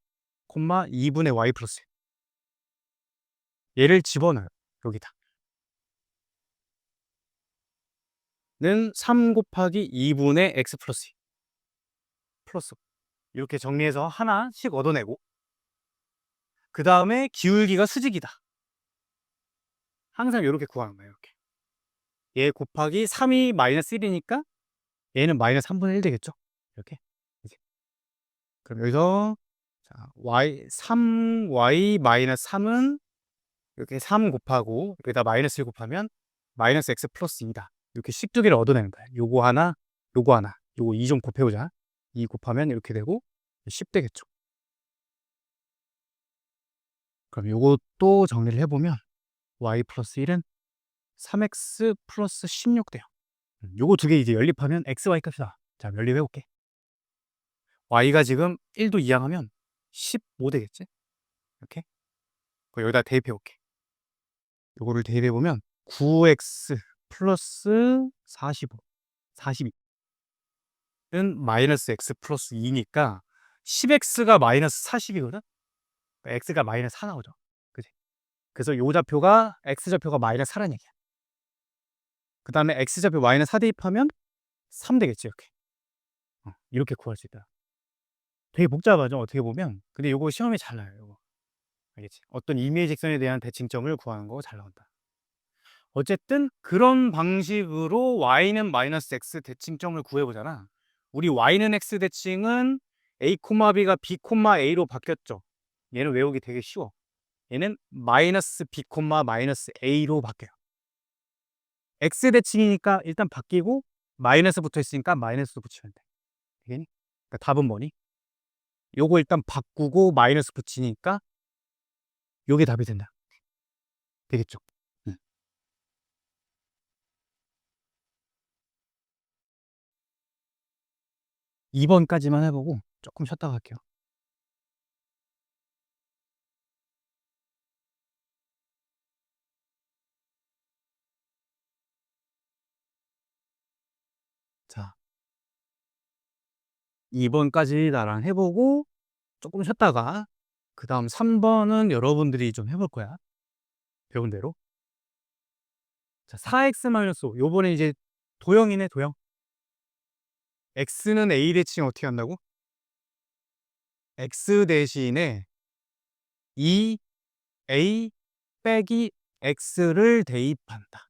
2분의 y 플러스 1. 얘를 집어넣어요. 여기다. 는 3 곱하기 2분의 x 플러스 2. 플러스 이렇게 정리해서 하나씩 얻어내고 그 다음에 기울기가 수직이다. 항상 이렇게 구하는 거예요. 이렇게. 얘 곱하기 3이 마이너스 1이니까 얘는 마이너스 3분의 1 되겠죠? 이렇게. 그럼 여기서 자, y 마이너스 3은 이렇게 3 곱하고 여기다 마이너스 1 곱하면 마이너스 x 플러스 2다. 이렇게 식 두 개를 얻어내는 거야. 요거 하나, 요거 하나. 요거 2 좀 곱해보자. 2 곱하면 이렇게 되고 10 되겠죠. 그럼 요것도 정리를 해보면 y 플러스 1은 3x 플러스 16 돼요. 요거 두 개 이제 연립하면 xy 값이 나와. 자, 연립해 볼게. y가 지금 1도 이항하면 15 되겠지? 이렇게. 여기다 대입해 볼게. 요거를 대입해 보면 9x 플러스 45, 42는 마이너스 x 플러스 2니까 10x가 마이너스 40이거든? x가 마이너스 4 나오죠. 그지? 그래서 요 좌표가 x좌표가 마이너스 4라는 얘기야. 그 다음에 x좌표 마이너스 4 대입하면 3 되겠지. 이렇게 구할 수 있다. 되게 복잡하죠, 어떻게 보면. 근데 요거 시험에 잘 나와요. 요거. 알겠지? 어떤 임의의 직선에 대한 대칭점을 구하는 거 잘 나온다. 어쨌든 그런 방식으로 y는 마이너스 x 대칭점을 구해보잖아. 우리 y는 x 대칭은 a, b가 b, a로 바뀌었죠. 얘는 외우기 되게 쉬워. 얘는 마이너스 b, 마이너스 a로 바뀌어요. x 대칭이니까 일단 바뀌고 마이너스 붙어 있으니까 마이너스 붙이면 돼. 되겠니? 그러니까 답은 뭐니? 요거 일단 바꾸고 마이너스 붙이니까 요게 답이 된다. 되겠죠? 2번까지만 해보고 조금 쉬었다 갈게요. 자, 2번까지 나랑 해보고 조금 쉬었다가 그 다음 3번은 여러분들이 좀 해볼 거야. 배운 대로. 자, 4x-5. 요번에 이제 도형이네, 도형. x는 a 대칭 어떻게 한다고? x 대신에 2a 빼기 x를 대입한다.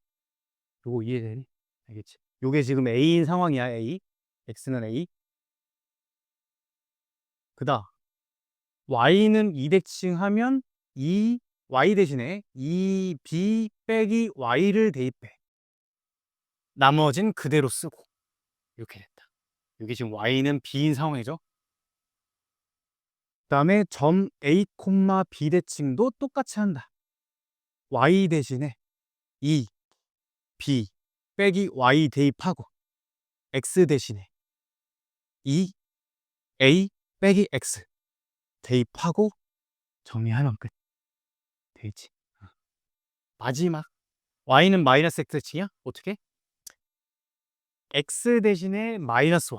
요거 이해되니? 알겠지? 요게 지금 a인 상황이야, a. x는 a. 그다음 y는 2대칭 하면 y 대신에 2b 빼기 y를 대입해. 나머진 그대로 쓰고 이렇게 됐다. 이게 지금 y는 b인 상황이죠. 그 다음에 점 a, b 대칭도 똑같이 한다. y 대신에 2, b 빼기 y 대입하고 x 대신에 2, a 빼기 x 대입하고 정리하면 끝. 되지. 마지막 y는 마이너스 x 대칭이야? 어떻게? x 대신에 마이너스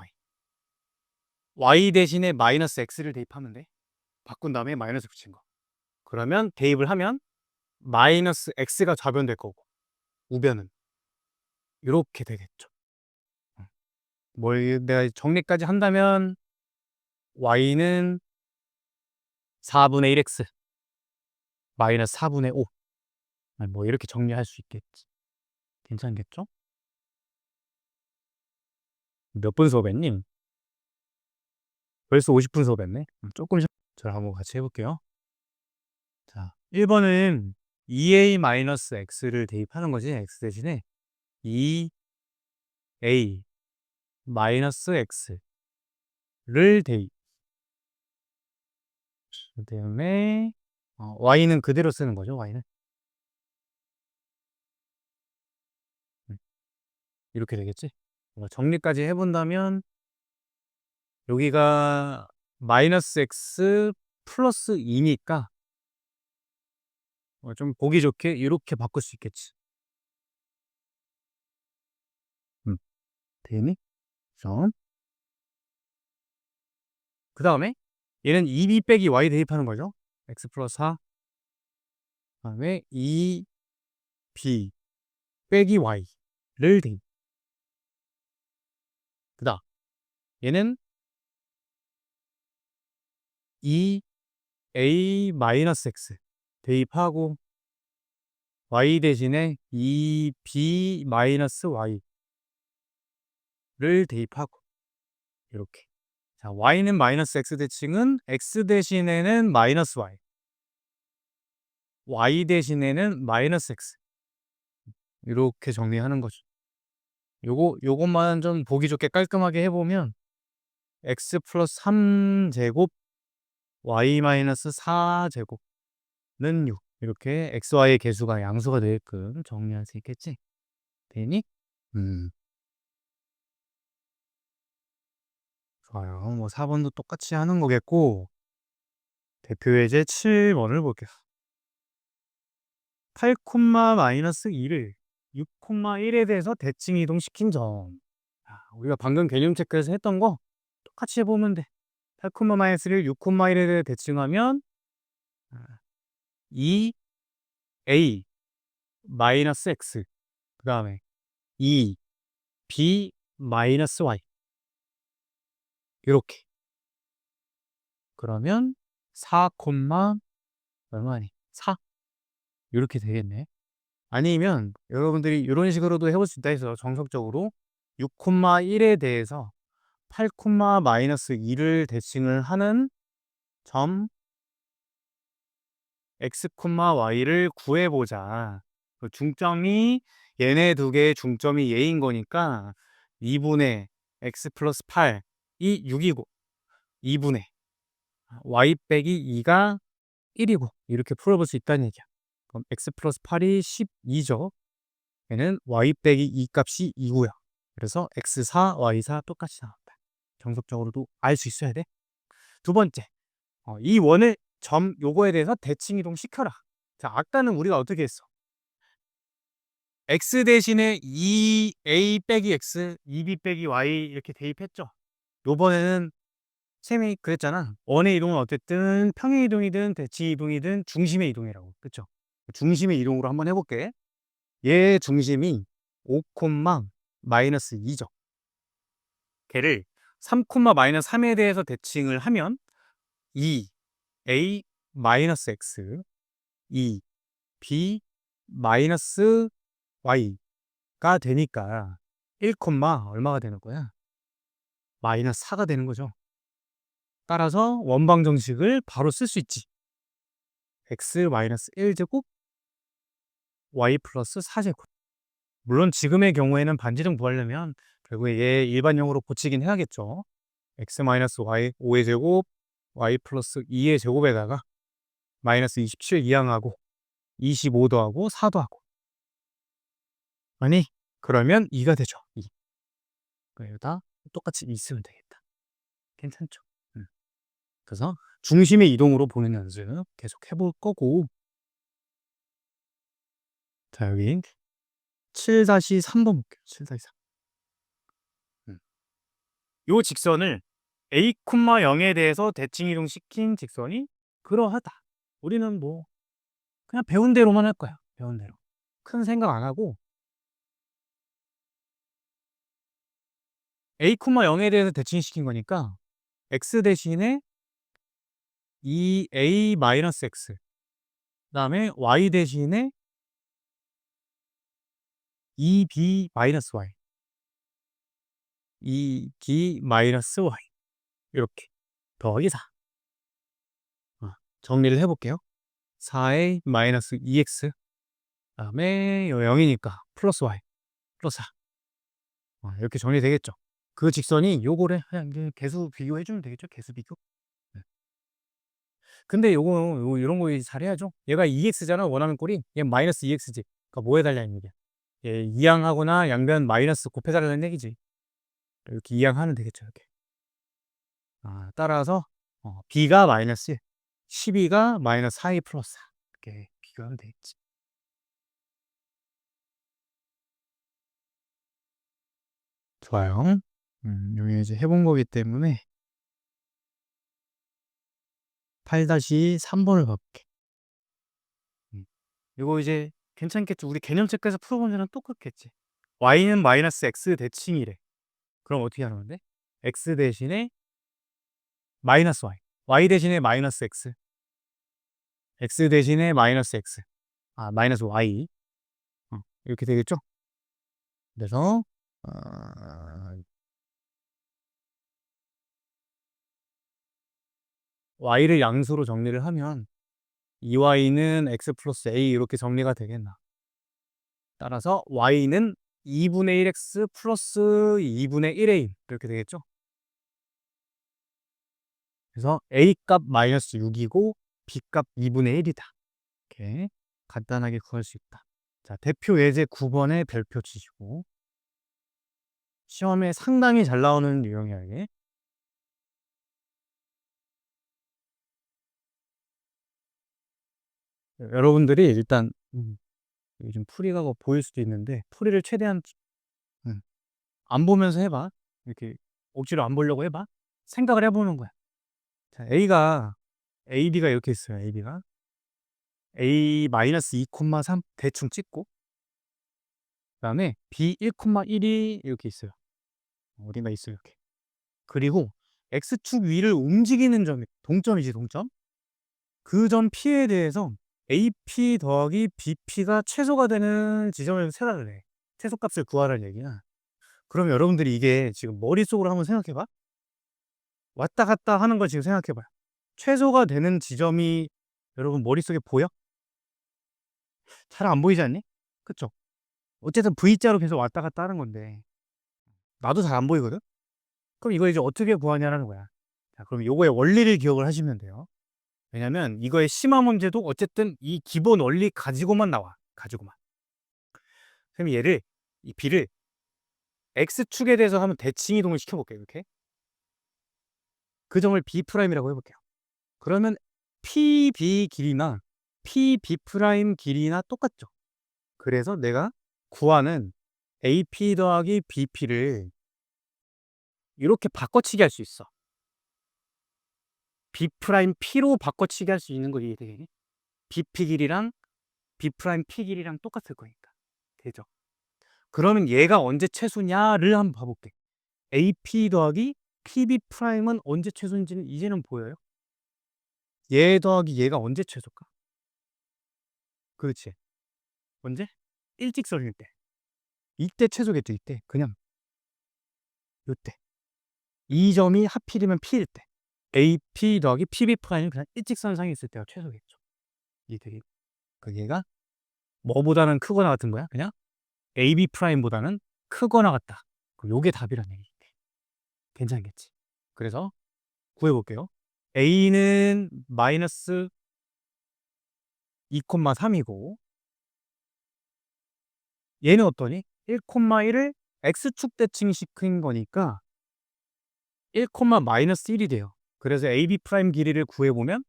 y 대신에 마이너스 x를 대입하면 돼. 바꾼 다음에 마이너스 붙인 거. 그러면 대입을 하면 마이너스 x가 좌변될 거고 우변은 이렇게 되겠죠. 뭘 내가 정리까지 한다면 y는 4분의 1x 마이너스 4분의 5 뭐 이렇게 정리할 수 있겠지. 괜찮겠죠? 몇 분 수업했니? 벌써 50분 수업했네. 조금 자, 한번 같이 해볼게요. 자, 1번은 2a-x를 대입하는 거지. x 대신에 2a 마이너스 x를 대입. 그 다음에 y는 그대로 쓰는 거죠. y는 이렇게 되겠지. 정리까지 해본다면 여기가 마이너스 x 플러스 2니까 좀 보기 좋게 이렇게 바꿀 수 있겠지. 되니? 그 다음에 얘는 2b 빼기 y 대입하는 거죠. x 플러스 4. 그 다음에 2b 빼기 y를 대입. 그 다음 얘는 2a 마이너스 x 대입하고 y 대신에 2b 마이너스 y를 대입하고 이렇게. 자, y는 마이너스 x 대칭은 x 대신에는 마이너스 y 대신에는 마이너스 x 이렇게 정리하는 거죠. 요것만 좀 보기 좋게 깔끔하게 해보면 x 플러스 3제곱 y 마이너스 4제곱는 6 이렇게 xy의 개수가 양수가 되게끔 정리할 수 있겠지? 되니? 음. 좋아요. 뭐 4번도 똑같이 하는 거겠고, 대표 예제 7번을 볼게요. 8, 마이너스 2를 6, 1에 대해서 대칭 이동시킨 점. 우리가 방금 개념 체크에서 했던 거 똑같이 해보면 돼. 8, 마이너스 1을 6, 1에 대해 대칭하면 2a 마이너스 x, 그 다음에 2b 마이너스 y, 이렇게. 그러면 4, 얼마니? 4, 이렇게 되겠네. 아니면 여러분들이 이런 식으로도 해볼 수 있다 해서 정석적으로 6, 1에 대해서 8, 마이너스 2를 대칭을 하는 점 x, y를 구해보자. 그 중점이 얘네 두 개의 중점이 얘인 거니까 2분의 x 플러스 8이 6이고 2분의 y 빼기 2가 1이고 이렇게 풀어볼 수 있다는 얘기야. 그럼 x 플러스 8이 12죠. 얘는 y 빼기 2 값이 2고요. 그래서 x4, y4 똑같이 나온다. 정석적으로도 알 수 있어야 돼. 두 번째, 이 원을 점 요거에 대해서 대칭 이동 시켜라. 자, 아까는 우리가 어떻게 했어? x 대신에 2a 빼기 x, 2b 빼기 y 이렇게 대입했죠. 요번에는 셈이 그랬잖아. 원의 이동은 어쨌든 평행 이동이든 대칭 이동이든 중심의 이동이라고. 그쵸? 중심의 이동으로 한번 해볼게. 얘 중심이 5, 마이너스 2죠. 걔를 3, 마이너스 3에 대해서 대칭을 하면 2a 마이너스 x, 2b 마이너스 y가 되니까 1, 얼마가 되는 거야? 마이너스 4가 되는 거죠. 따라서 원방 정식을 바로 쓸 수 있지. x 마이너스 1제곱 y 플러스 4제곱. 물론 지금의 경우에는 반지름 구하려면 결국에 얘 일반형으로 고치긴 해야겠죠. x 마이너스 y 5의 제곱 y 플러스 2의 제곱에다가 마이너스 27 이항하고 25 더하고 4 더하고. 아니, 그러면 2가 되죠. 2. 여기다 똑같이 2 쓰면 되겠다. 괜찮죠? 그래서 중심의 이동으로 보는 연습 계속 해볼 거고. 자, 여기 7-3번 볼게요. 7-3. 요 직선을 a, 0에 대해서 대칭 이동시킨 직선이 그러하다. 우리는 뭐 그냥 배운 대로만 할 거야. 배운 대로. 큰 생각 안 하고 a, 0에 대해서 대칭시킨 거니까 x 대신에 2a 마이너스 x, 그다음에 y 대신에 2b 마이너스 y, 2b 마이너스 y, 이렇게 더하기 4. 정리를 해볼게요. 4a 마이너스 2x, 그다음에 0이니까 플러스 y 플러스 4. 이렇게 정리되겠죠. 그 직선이 요거래. 그냥 이제 개수 비교해주면 되겠죠. 개수 비교. 네. 근데 이런 거 잘해야죠. 얘가 2x잖아. 원하는 꼴이. 얘 마이너스 2x지. 그러니까 뭐 해달라는 얘기야? 얘 이항하거나 양변 마이너스 곱해달라는 얘기지. 이렇게 이항하면 되겠죠. 이렇게. 따라서 b가 마이너스 1, 12가 마이너스 4a 플러스 4. 이렇게 비교하면 되겠지. 좋아요. 여기 이제 해본 거기 때문에 8-3번을 가볼게. 이거 이제 괜찮겠죠? 우리 개념 체크에서 풀어본 데는 똑같겠지. y는 마이너스 x 대칭이래. 그럼 어떻게 하는 건데? x 대신에 마이너스 y 대신에 마이너스 x 대신에 마이너스 x, 마이너스 y, 이렇게 되겠죠? 그래서 y를 양수로 정리를 하면 2y는 x 플러스 a 이렇게 정리가 되겠나. 따라서 y는 2분의 1x 플러스 2분의 1a 이렇게 되겠죠? 그래서 a 값 마이너스 6이고 b 값 2분의 1이다. 이렇게 간단하게 구할 수 있다. 자, 대표 예제 9번에 별표 치시고 시험에 상당히 잘 나오는 유형이야 이게. 여러분들이 일단 여기 좀 풀이가 보일 수도 있는데 풀이를 최대한 음, 안 보면서 해봐. 이렇게 억지로 안 보려고 해봐. 생각을 해보는 거야. 자, AB가 이렇게 있어요. AB가 A-2,3 대충 찍고 그다음에 B 1,1이 이렇게 있어요. 어딘가 있어요. 이렇게. 그리고 X축 위를 움직이는 점이 동점이지 동점. 그 점 P에 대해서 AP 더하기 BP가 최소가 되는 지점을 세라 그래. 최소값을 구하라는 얘기야. 그럼 여러분들이 이게 지금 머릿속으로 한번 생각해 봐. 왔다 갔다 하는 걸 지금 생각해 봐요. 최소가 되는 지점이 여러분 머릿속에 보여? 잘 안 보이지 않니? 그쵸? 어쨌든 V자로 계속 왔다 갔다 하는 건데 나도 잘 안 보이거든? 그럼 이걸 이제 어떻게 구하냐라는 거야. 자, 그럼 요거의 원리를 기억을 하시면 돼요. 왜냐면 이거의 심화 문제도 어쨌든 이 기본 원리 가지고만 나와. 가지고만. 그럼 얘를 이 B를 X축에 대해서 한번 대칭 이동을 시켜볼게요. 이렇게. 그 점을 B'이라고 해볼게요. 그러면 PB 길이나 PB' 길이나 똑같죠. 그래서 내가 구하는 AP 더하기 BP를 이렇게 바꿔치기 할 수 있어. B'P로 바꿔치기 할 수 있는 거 이게 BP 길이랑 B'P 길이랑 똑같을 거니까. 되죠? 그러면 얘가 언제 최소냐를 한번 봐볼게. AP 더하기 PB'은 언제 최소인지는 이제는 보여요? 얘 더하기 얘가 언제 최소일까? 그렇지. 언제? 일직선일 때. 이때 최소겠죠, 이때. 그냥 요때. 이 점이 하필이면 P일 때. AP 더하기 PB'이 그냥 일직선상에 있을 때가 최소겠죠. 이 되게 그 얘가 뭐보다는 크거나 같은 거야? 그냥 AB'보다는 크거나 같다. 요게 답이란 얘기. 괜찮겠지. 그래서 구해볼게요. A는 마이너스 2,3이고 얘는 어떠니? 1,1을 X축 대칭시킨 거니까 1, 마이너스 1이 돼요. 그래서 AB' 길이를 구해보면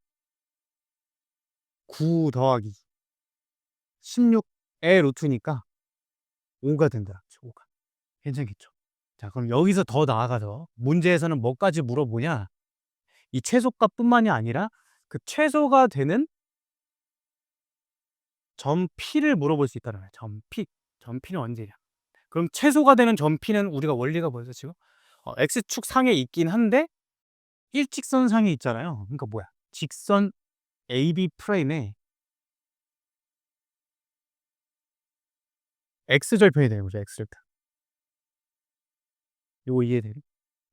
9 더하기 16의 루트니까 5가 된다. 5가. 괜찮겠죠? 자, 그럼 여기서 더 나아가서 문제에서는 뭐까지 물어보냐? 이 최소값뿐만이 아니라 그 최소가 되는 점 P를 물어볼 수 있다는 거예요. 점 P. 점 P는 언제냐? 그럼 최소가 되는 점 P는 우리가 원리가 뭐였어 지금? X축 상에 있긴 한데 일직선 상에 있잖아요. 그러니까 뭐야? 직선 AB 프레임에 X절편이 되는 거죠. X절편. 요거 이해돼요?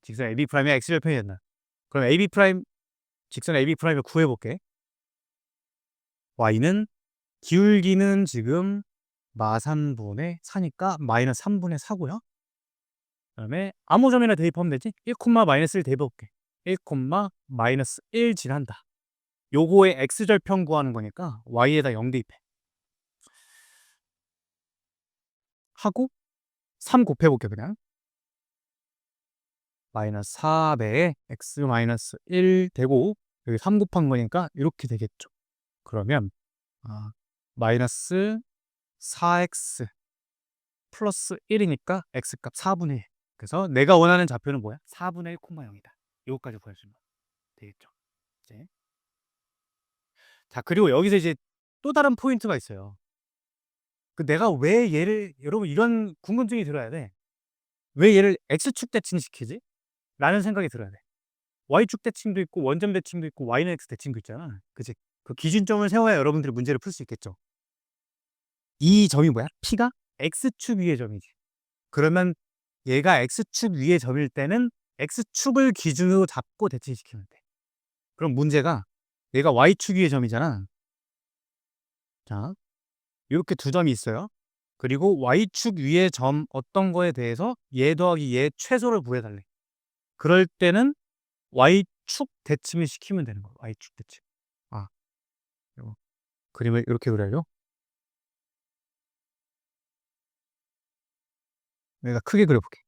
직선 AB 프라임의 X절편이 된다. 그럼 AB 프라임 직선 AB 프라임을 구해볼게. Y는 기울기는 지금 마산분의 4니까 마이너스 3분의 4고요. 그다음에 아무 점이나 대입하면 되지. 1, 마이너스 1 대입해볼게. 1, 마이너스 1 지난다. 요거의 X절편 구하는 거니까 Y에다 0 대입해. 하고 3 곱해볼게 그냥. 마이너스 4배에 X 마이너스 1 되고 여기 3 곱한 거니까 이렇게 되겠죠. 그러면 마이너스 4x 플러스 1이니까 x값 4분의 1. 그래서 내가 원하는 좌표는 뭐야? 4분의 1, 0이다. 이거까지 구해주면 되겠죠. 이제. 자, 그리고 여기서 이제 또 다른 포인트가 있어요. 내가 왜 얘를 여러분 이런 궁금증이 들어야 돼. 왜 얘를 x축 대칭시키지? 라는 생각이 들어야 돼. y축 대칭도 있고 원점 대칭도 있고 y는 x 대칭도 있잖아. 그치? 그 기준점을 세워야 여러분들이 문제를 풀 수 있겠죠. 이 점이 뭐야? P가 x축 위의 점이지. 그러면 얘가 x축 위의 점일 때는 x축을 기준으로 잡고 대칭시키면 돼. 그럼 문제가 얘가 y축 위의 점이잖아. 자, 이렇게 두 점이 있어요. 그리고 y축 위의 점 어떤 거에 대해서 얘 더하기 얘 최소를 구해달래. 그럴 때는 y축 대칭을 시키면 되는 거야. y축 대칭. 요거. 그림을 이렇게 그려요. 내가 크게 그려볼게.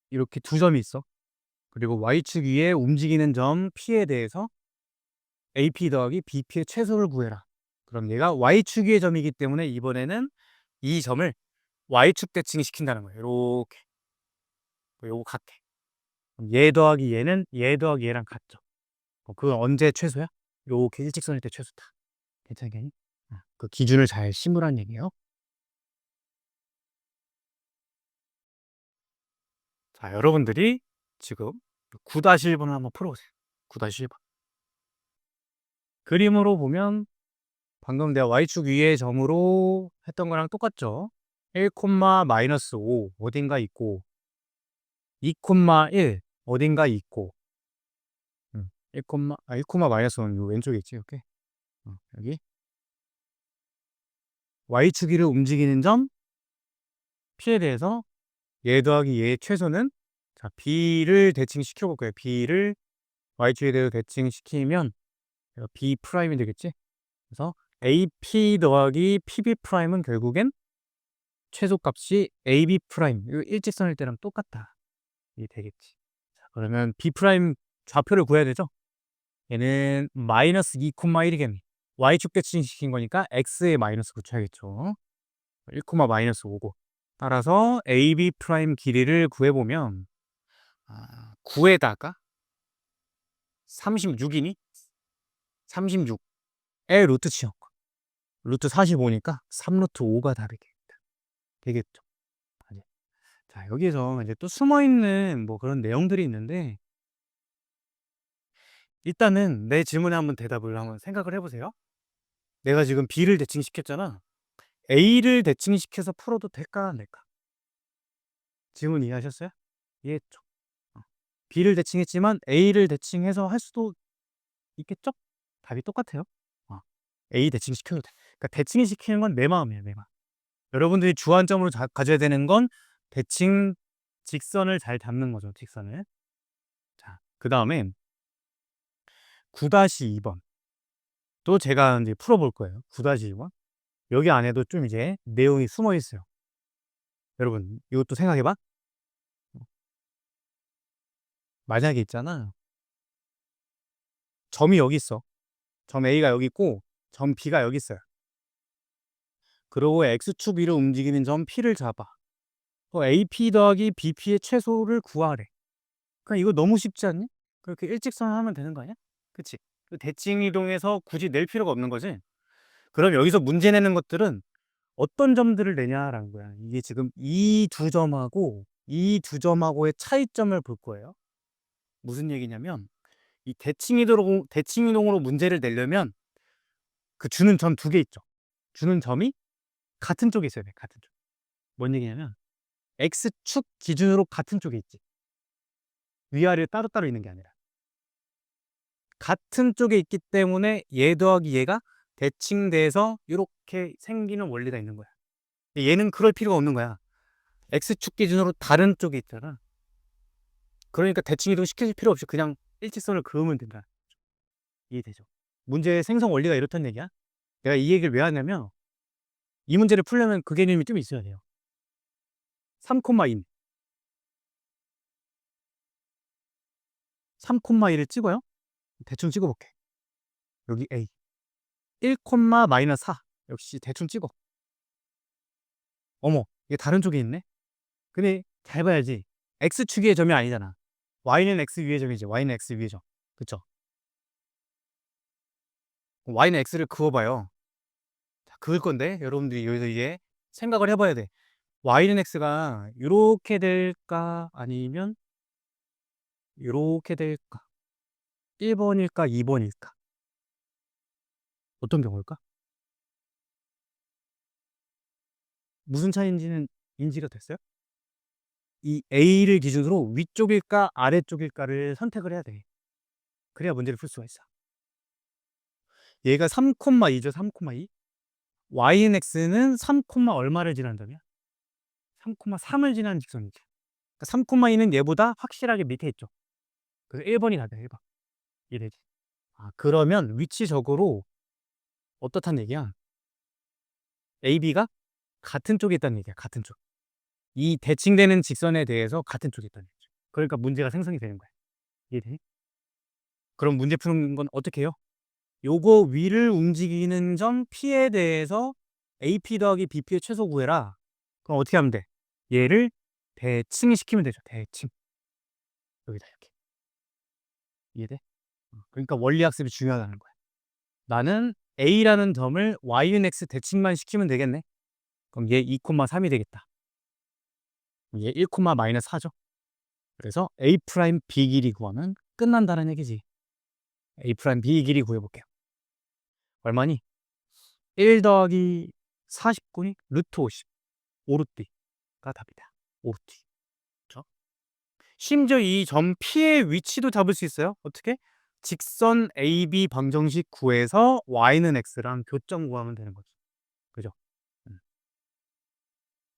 이렇게 두 점이 있어. 그리고 y축 위에 움직이는 점 P에 대해서 AP 더하기 BP의 최소를 구해라. 그럼 얘가 y축 위의 점이기 때문에 이번에는 이 점을 y축 대칭시킨다는 거예요. 요렇게. 요거 같아. 그럼 얘 더하기 얘는 얘 더하기 얘랑 같죠. 그건 언제 최소야? 요렇게 일직선일 때 최소다. 괜찮겠니? 그 기준을 잘 심으란 얘기예요. 자, 여러분들이 지금 9-1번을 한번 풀어보세요. 9-1번. 그림으로 보면 방금 내가 y축 위의 점으로 했던 거랑 똑같죠. 1, 마이너스 5 어딘가 있고 2, 1 어딘가 있고 1, 1, 마이너스 5는 요 왼쪽에 있지. 이렇게. 여기 y축 위를 움직이는 점 P에 대해서 얘 더하기 얘의 최소는 자, B를 대칭시켜 볼 거예요. B를 y축에 대해서 대칭시키면 B 프라임이 되겠지? 그래서 AP 더하기 PB 프라임은 결국엔 최소값이 AB 프라임, 이 일직선일 때랑 똑같다. 이게 되겠지. 자, 그러면 B 프라임 좌표를 구해야 되죠? 얘는 마이너스 2,1이겠네. y축 대칭시킨 거니까 x에 마이너스 붙여야겠죠. 1, 마이너스 5고. 따라서 AB 프라임 길이를 구해보면 9에다가 36이니? 36에 루트 치웠고 루트 45니까 3루트 5가 답이겠다. 되겠죠. 자, 여기서 이제 또 숨어있는 뭐 그런 내용들이 있는데 일단은 내 질문에 한번 대답을 한번 생각을 해보세요. 내가 지금 B를 대칭시켰잖아. A를 대칭시켜서 풀어도 될까 안 될까? 질문 이해하셨어요? 이해했죠? B를 대칭했지만 A를 대칭해서 할 수도 있겠죠? 답이 똑같아요. A 대칭시켜도 돼. 그러니까 대칭시키는 건 내 마음이에요, 내 마음. 여러분들이 주안점으로 가져야 되는 건 대칭 직선을 잘 잡는 거죠, 직선을. 자, 그 다음에 9-2번. 또 제가 이제 풀어볼 거예요. 9-2번. 여기 안에도 좀 이제 내용이 숨어 있어요. 여러분, 이것도 생각해봐. 만약에 있잖아. 점이 여기 있어. 점 A가 여기 있고, 점 B가 여기 있어요. 그리고 X축 위로 움직이는 점 P를 잡아. AP 더하기 BP의 최소를 구하래. 그러니까 이거 너무 쉽지 않니? 그렇게 일직선 하면 되는 거 아니야? 그치? 대칭 이동해서 굳이 낼 필요가 없는 거지? 그럼 여기서 문제 내는 것들은 어떤 점들을 내냐라는 거야. 이게 지금 이 두 점하고 이 두 점하고의 차이점을 볼 거예요. 무슨 얘기냐면 이 대칭이동으로 문제를 내려면 그 주는 점 두 개 있죠. 주는 점이 같은 쪽에 있어야 돼. 같은 쪽. 뭔 얘기냐면 X축 기준으로 같은 쪽에 있지. 위아래 따로따로 있는 게 아니라 같은 쪽에 있기 때문에 얘 더하기 얘가 대칭돼서 이렇게 생기는 원리가 있는 거야. 얘는 그럴 필요가 없는 거야. X축 기준으로 다른 쪽에 있잖아. 그러니까 대칭이동 시킬 필요 없이 그냥 일직선을 그으면 된다. 이해되죠? 문제의 생성 원리가 이렇다는 얘기야. 내가 이 얘기를 왜 하냐면 이 문제를 풀려면 그 개념이 좀 있어야 돼요. 3,2 3,2를 찍어요. 대충 찍어볼게. 여기 A 1, 마이너스 4 역시 대충 찍어. 어머, 이게 다른 쪽에 있네. 근데 잘 봐야지. X축의 점이 아니잖아. Y는 X 위의 점이지. Y는 X 위의 점. 그쵸? Y는 X를 그어봐요. 자, 그을 건데 여러분들이 여기서 이제 생각을 해봐야 돼. Y는 X가 이렇게 될까 아니면 이렇게 될까? 1번일까 2번일까? 어떤 경우일까? 무슨 차이인지는 인지가 됐어요? 이 A를 기준으로 위쪽일까 아래쪽일까를 선택을 해야 돼. 그래야 문제를 풀 수가 있어. 얘가 3,2죠. 3,2. Y는 X는 3, 얼마를 지난 점이야? 3,3을 지난 직선이지. 그러니까 3,2는 얘보다 확실하게 밑에 있죠. 그래서 1번이 답이야. 1번. 이해되지? 그러면 위치적으로 어떻단 얘기야? AB가 같은 쪽에 있다는 얘기야. 같은 쪽. 이 대칭되는 직선에 대해서 같은 쪽에 있다는 얘기죠. 그러니까 문제가 생성이 되는 거야. 이해되니? 그럼 문제 푸는 건 어떻게 해요? 요거 위를 움직이는 점 P에 대해서 AP 더하기 BP의 최소 구해라. 그럼 어떻게 하면 돼? 얘를 대칭시키면 되죠. 대칭. 여기다 이렇게. 이해돼? 그러니까 원리학습이 중요하다는 거야. 나는 A라는 점을 Y는 X 대칭만 시키면 되겠네. 그럼 얘 2,3이 되겠다. 얘 1, 마이너스 4죠. 그래서 A 프라임 B 길이 구하면 끝난다는 얘기지. A 프라임 B 길이 구해볼게요. 얼마니? 1 더하기 49니? 루트 50. 오르띠가 답이다. 오르띠. 그렇죠? 심지어 이 점 P의 위치도 잡을 수 있어요. 어떻게? 직선 AB 방정식 구해서 Y는 X랑 교점 구하면 되는 거죠. 그죠?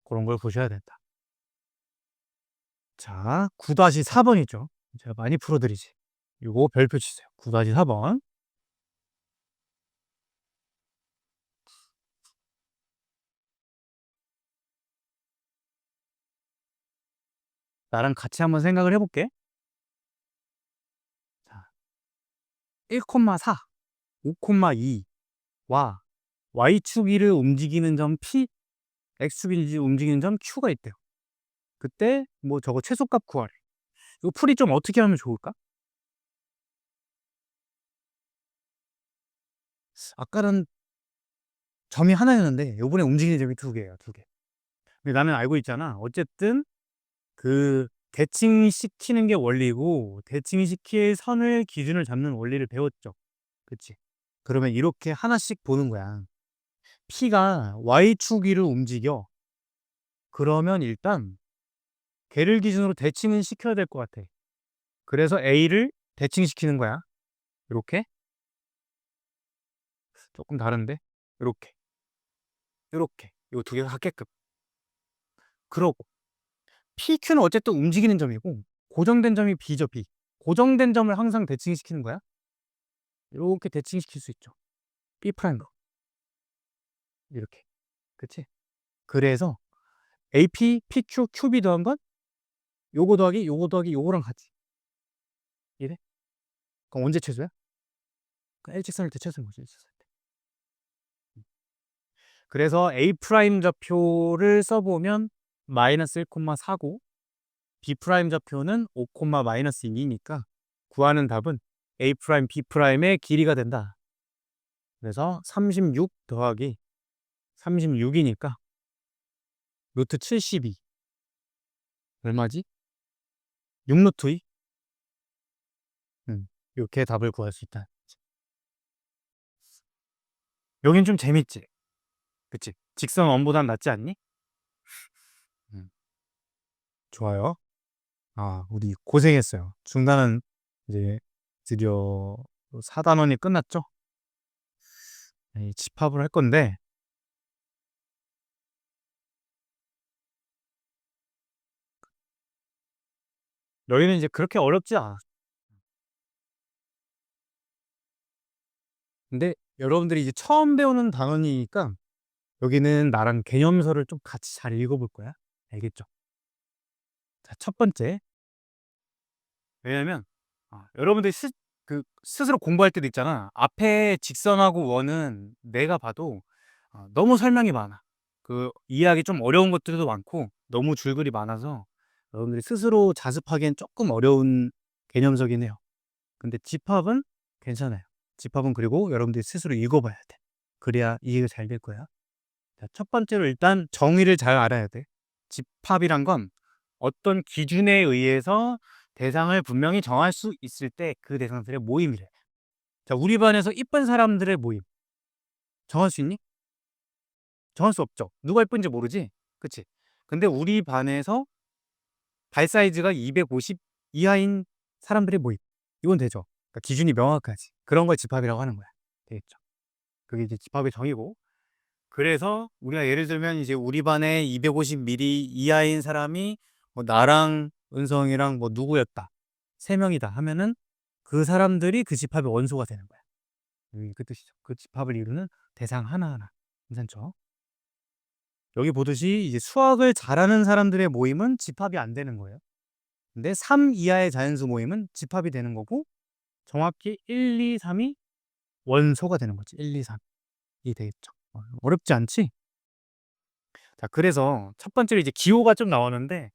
그런 걸 보셔야 된다. 자, 9-4번이죠. 제가 많이 풀어드리지. 요거 별표 치세요. 9-4번. 나랑 같이 한번 생각을 해볼게. 자, 1,4, 5,2와 Y축 위를 움직이는 점 P, X축 위를 움직이는 점 Q가 있대요. 그때 뭐 저거 최소값 구하래. 이거 풀이 좀 어떻게 하면 좋을까? 아까는 점이 하나였는데 요번에 움직이는 점이 두 개예요. 두 개. 근데 나는 알고 있잖아. 어쨌든 그 대칭시키는 게 원리고 대칭시킬 선을 기준을 잡는 원리를 배웠죠. 그치? 그러면 이렇게 하나씩 보는 거야. P가 Y축 위를 움직여. 그러면 일단 걔를 기준으로 대칭은 시켜야 될 것 같아. 그래서 A를 대칭시키는 거야. 이렇게. 조금 다른데? 이렇게. 이렇게. 이거 두 개가 같게끔. 그러고 PQ는 어쨌든 움직이는 점이고 고정된 점이 B죠, B. 고정된 점을 항상 대칭시키는 거야. 이렇게 대칭시킬 수 있죠. B 프라임으로. 이렇게. 그치? 그래서 AP, PQ, QB 더한 건 요거 더하기 요거 더하기 요거랑 같이. 이래? 그럼 언제 최소야? 그 일직선일 때 최소인 거지. 일직선일 때. 그래서 A 프라임 좌표를 써보면 마이너스 1,4고 B 프라임 좌표는 5, 마이너스 2니까 구하는 답은 A 프라임 B 프라임의 길이가 된다. 그래서 36 더하기 36이니까 루트 72 얼마지? 6 루트 2? 이렇게 답을 구할 수 있다. 여긴 좀 재밌지? 그치? 직선 원보단 낫지 않니? 음, 좋아요. 우리 고생했어요. 중단은 이제 드디어 4단원이 끝났죠? 집합을 할 건데 너희는 이제 그렇게 어렵지 않아. 근데 여러분들이 이제 처음 배우는 단원이니까 여기는 나랑 개념서를 좀 같이 잘 읽어볼 거야. 알겠죠? 자, 첫 번째. 왜냐면 여러분들이 스스로 공부할 때도 있잖아. 앞에 직선하고 원은 내가 봐도 너무 설명이 많아. 그 이해하기 좀 어려운 것들도 많고 너무 줄글이 많아서 여러분들이 스스로 자습하기엔 조금 어려운 개념서긴 해요. 근데 집합은 괜찮아요. 집합은 그리고 여러분들이 스스로 읽어봐야 돼. 그래야 이해가 잘 될 거야. 자, 첫 번째로 일단 정의를 잘 알아야 돼. 집합이란 건 어떤 기준에 의해서 대상을 분명히 정할 수 있을 때 그 대상들의 모임이래. 자, 우리 반에서 이쁜 사람들의 모임 정할 수 있니? 정할 수 없죠. 누가 이쁜지 모르지? 그치? 근데 우리 반에서 발 사이즈가 250 이하인 사람들의 모임 이건 되죠. 그러니까 기준이 명확하지. 그런 걸 집합이라고 하는 거야. 되겠죠? 그게 이제 집합의 정의고. 그래서 우리가 예를 들면 이제 우리 반에 250mm 이하인 사람이 뭐 나랑 은성이랑 뭐 누구였다. 세 명이다 하면은 그 사람들이 그 집합의 원소가 되는 거야. 그 뜻이죠. 그 집합을 이루는 대상 하나하나. 괜찮죠? 여기 보듯이 이제 수학을 잘하는 사람들의 모임은 집합이 안 되는 거예요. 근데 3 이하의 자연수 모임은 집합이 되는 거고 정확히 1, 2, 3이 원소가 되는 거지. 1, 2, 3. 이 되겠죠. 어렵지 않지? 자, 그래서 첫 번째로 이제 기호가 좀 나오는데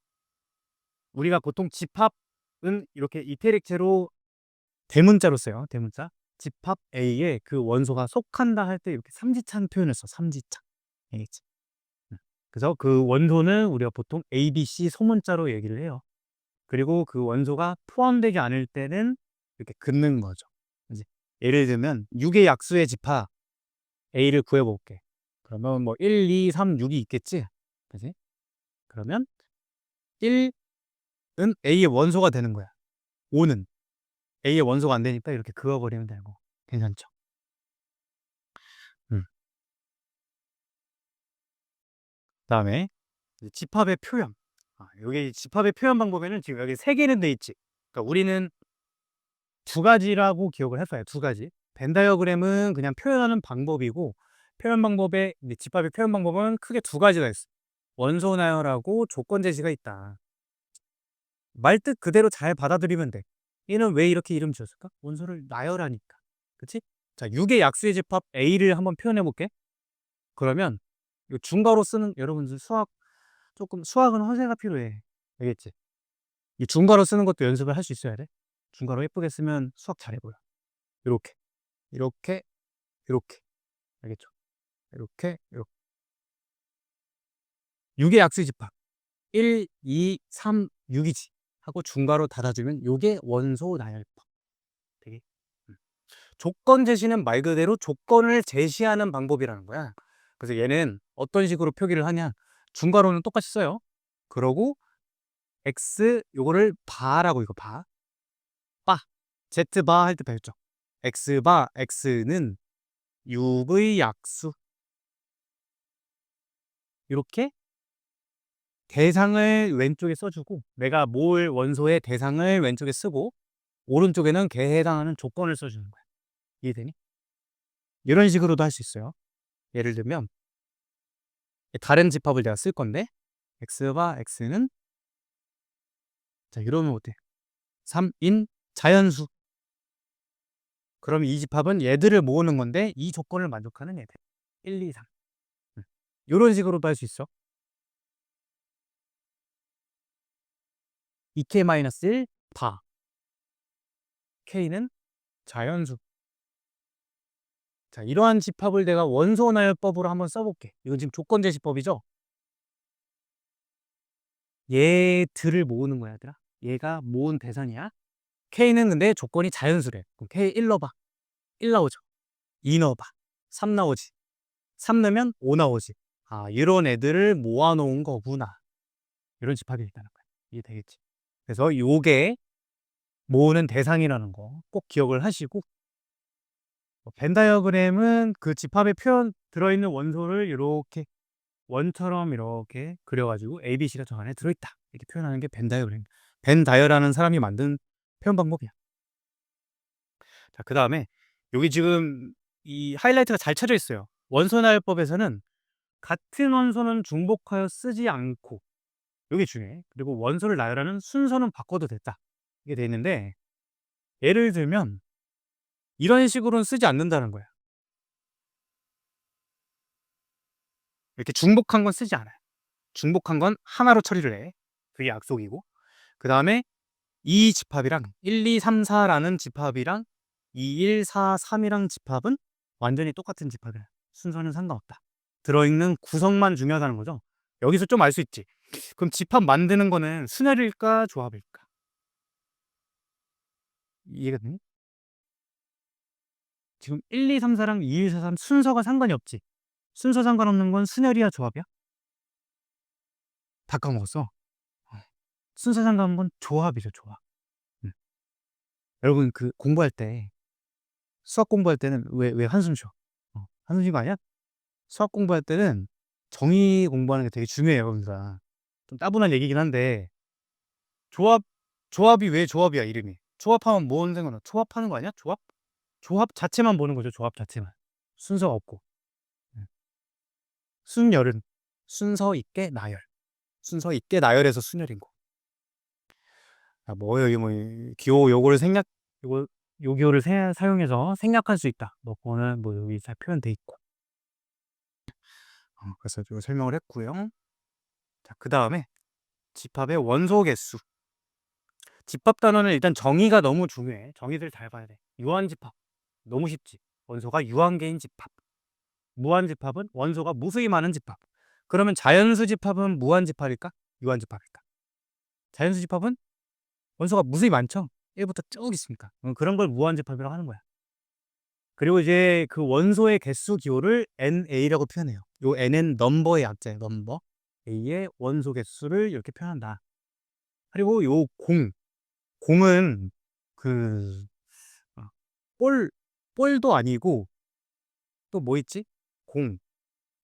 우리가 보통 집합은 이렇게 이태릭체로 대문자로 써요. 대문자. 집합 A에 그 원소가 속한다 할 때 이렇게 삼지창 표현을 써. 삼지창. 알겠지? 그래서 그 원소는 우리가 보통 A, B, C 소문자로 얘기를 해요. 그리고 그 원소가 포함되지 않을 때는 이렇게 긋는 거죠. 이제 예를 들면 6의 약수의 집합 A를 구해볼게. 그러면 뭐 1, 2, 3, 6이 있겠지? 그지? 그러면 1은 A의 원소가 되는 거야. 5는 A의 원소가 안 되니까 이렇게 그어버리면 되고. 괜찮죠? 음. 그다음에 집합의 표현. 여기 집합의 표현 방법에는 지금 여기 3개는 돼 있지. 그러니까 우리는 2가지라고 기억을 했어요. 2가지. 벤 다이어그램은 그냥 표현하는 방법이고 표현 방법의 이제 집합의 표현 방법은 크게 2가지가 있어. 원소 나열하고 조건 제시가 있다. 말뜻 그대로 잘 받아들이면 돼. 얘는 왜 이렇게 이름 지었을까? 원소를 나열하니까. 그치? 자, 6의 약수의 집합 A를 한번 표현해 볼게. 그러면 이거 중괄호 쓰는 여러분들 수학은 허세가 필요해. 알겠지? 이 중괄호 쓰는 것도 연습을 할 수 있어야 돼. 중괄호 예쁘게 쓰면 수학 잘해 보여. 이렇게, 이렇게, 이렇게. 알겠죠? 이렇게, 이렇게. 6의 약수의 집합 1, 2, 3, 6이지 하고 중괄호 닫아주면 요게 원소 나열법. 되게 조건 제시는 말 그대로 조건을 제시하는 방법이라는 거야. 그래서 얘는 어떤 식으로 표기를 하냐? 중괄호는 똑같이 써요. 그러고 x 요거를 바라고 이거 바. z바 할 때 배웠죠. x바 x는 6의 약수. 이렇게 대상을 왼쪽에 써주고 내가 모을 원소의 대상을 왼쪽에 쓰고 오른쪽에는 걔에 해당하는 조건을 써주는 거야. 이해되니? 이런 식으로도 할 수 있어요. 예를 들면 다른 집합을 내가 쓸 건데 x바 x는 자 이러면 어때? 3인 자연수. 그럼 이 집합은 얘들을 모으는 건데 이 조건을 만족하는 얘들 1, 2, 3 이런 식으로도 할 수 있어. 2k-1 바 k는 자연수. 자, 이러한 집합을 내가 원소 나열법으로 한번 써볼게. 이건 지금 조건 제시법이죠? 얘들을 모으는 거야, 얘들아. 얘가 모은 대상이야. K는 근데 조건이 자연수래. 그럼 K 1 넣어봐. 1 나오죠. 2 넣어봐. 3 나오지. 3 넣으면 5 나오지. 이런 애들을 모아놓은 거구나. 이런 집합이 있다는 거야. 이해되겠지? 그래서 요게 모으는 대상이라는 거 꼭 기억을 하시고 벤 다이어그램은 그 집합의 표현 들어있는 원소를 이렇게 원처럼 이렇게 그려가지고 ABC가 저 안에 들어있다 이렇게 표현하는 게 벤 다이어그램. 벤 다이어라는 사람이 만든 표현 방법이야. 자, 그 다음에 여기 지금 이 하이라이트가 잘 쳐져 있어요. 원소 나열법에서는 같은 원소는 중복하여 쓰지 않고 이게 중요해. 그리고 원소를 나열하는 순서는 바꿔도 됐다. 이게 돼 있는데 예를 들면 이런 식으로는 쓰지 않는다는 거야. 이렇게 중복한 건 쓰지 않아요. 중복한 건 하나로 처리를 해. 그게 약속이고. 그 다음에 이 집합이랑 1, 2, 3, 4라는 집합이랑 2, 1, 4, 3이랑 집합은 완전히 똑같은 집합이야. 순서는 상관없다. 들어있는 구성만 중요하다는 거죠. 여기서 좀 알 수 있지. 그럼 집합 만드는 거는 순열일까 조합일까? 이해가 되니? 지금 1, 2, 3, 4랑 2, 1, 4, 3 순서가 상관이 없지. 순서 상관없는 건 순열이야 조합이야? 다 까먹었어. 순서 상관없는 건 조합이죠 조합. 여러분 그 공부할 때 수학 공부할 때는 왜 한숨 쉬어? 한숨 쉬는 거 아니야? 수학 공부할 때는 정의 공부하는 게 되게 중요해요, 여러분들. 좀 따분한 얘기긴 한데 조합 조합이 왜 조합이야, 이름이. 조합하면 뭔 생각나? 조합하는 거 아니야? 조합? 조합 자체만 보는 거죠. 조합 자체만. 순서 없고. 음. 순열은 순서 있게 나열. 순서 있게 나열해서 순열인 거. 아, 뭐예요? 이거 뭐 기호 요거를 생략 요거 요 기호를 사용해서 생략할 수 있다. 뭐 그거는 뭐 여기 잘 표현돼 있고. 그래서 요 설명을 했고요. 자, 그다음에 집합의 원소 개수. 집합 단어는 일단 정의가 너무 중요해. 정의들 잘 봐야 돼. 유한 집합. 너무 쉽지. 원소가 유한계인 집합. 무한 집합은 원소가 무수히 많은 집합. 그러면 자연수 집합은 무한 집합일까? 유한 집합일까? 자연수 집합은 원소가 무수히 많죠. 1부터 쭉 있으니까. 그런 걸 무한 집합이라고 하는 거야. 그리고 이제 그 원소의 개수 기호를 NA라고 표현해요. 요 N은 넘버의 약자예요. 넘버. A의 원소 개수를 이렇게 표현한다. 그리고 요 공은 그 어, 볼도 아니고 또 뭐 있지? 공.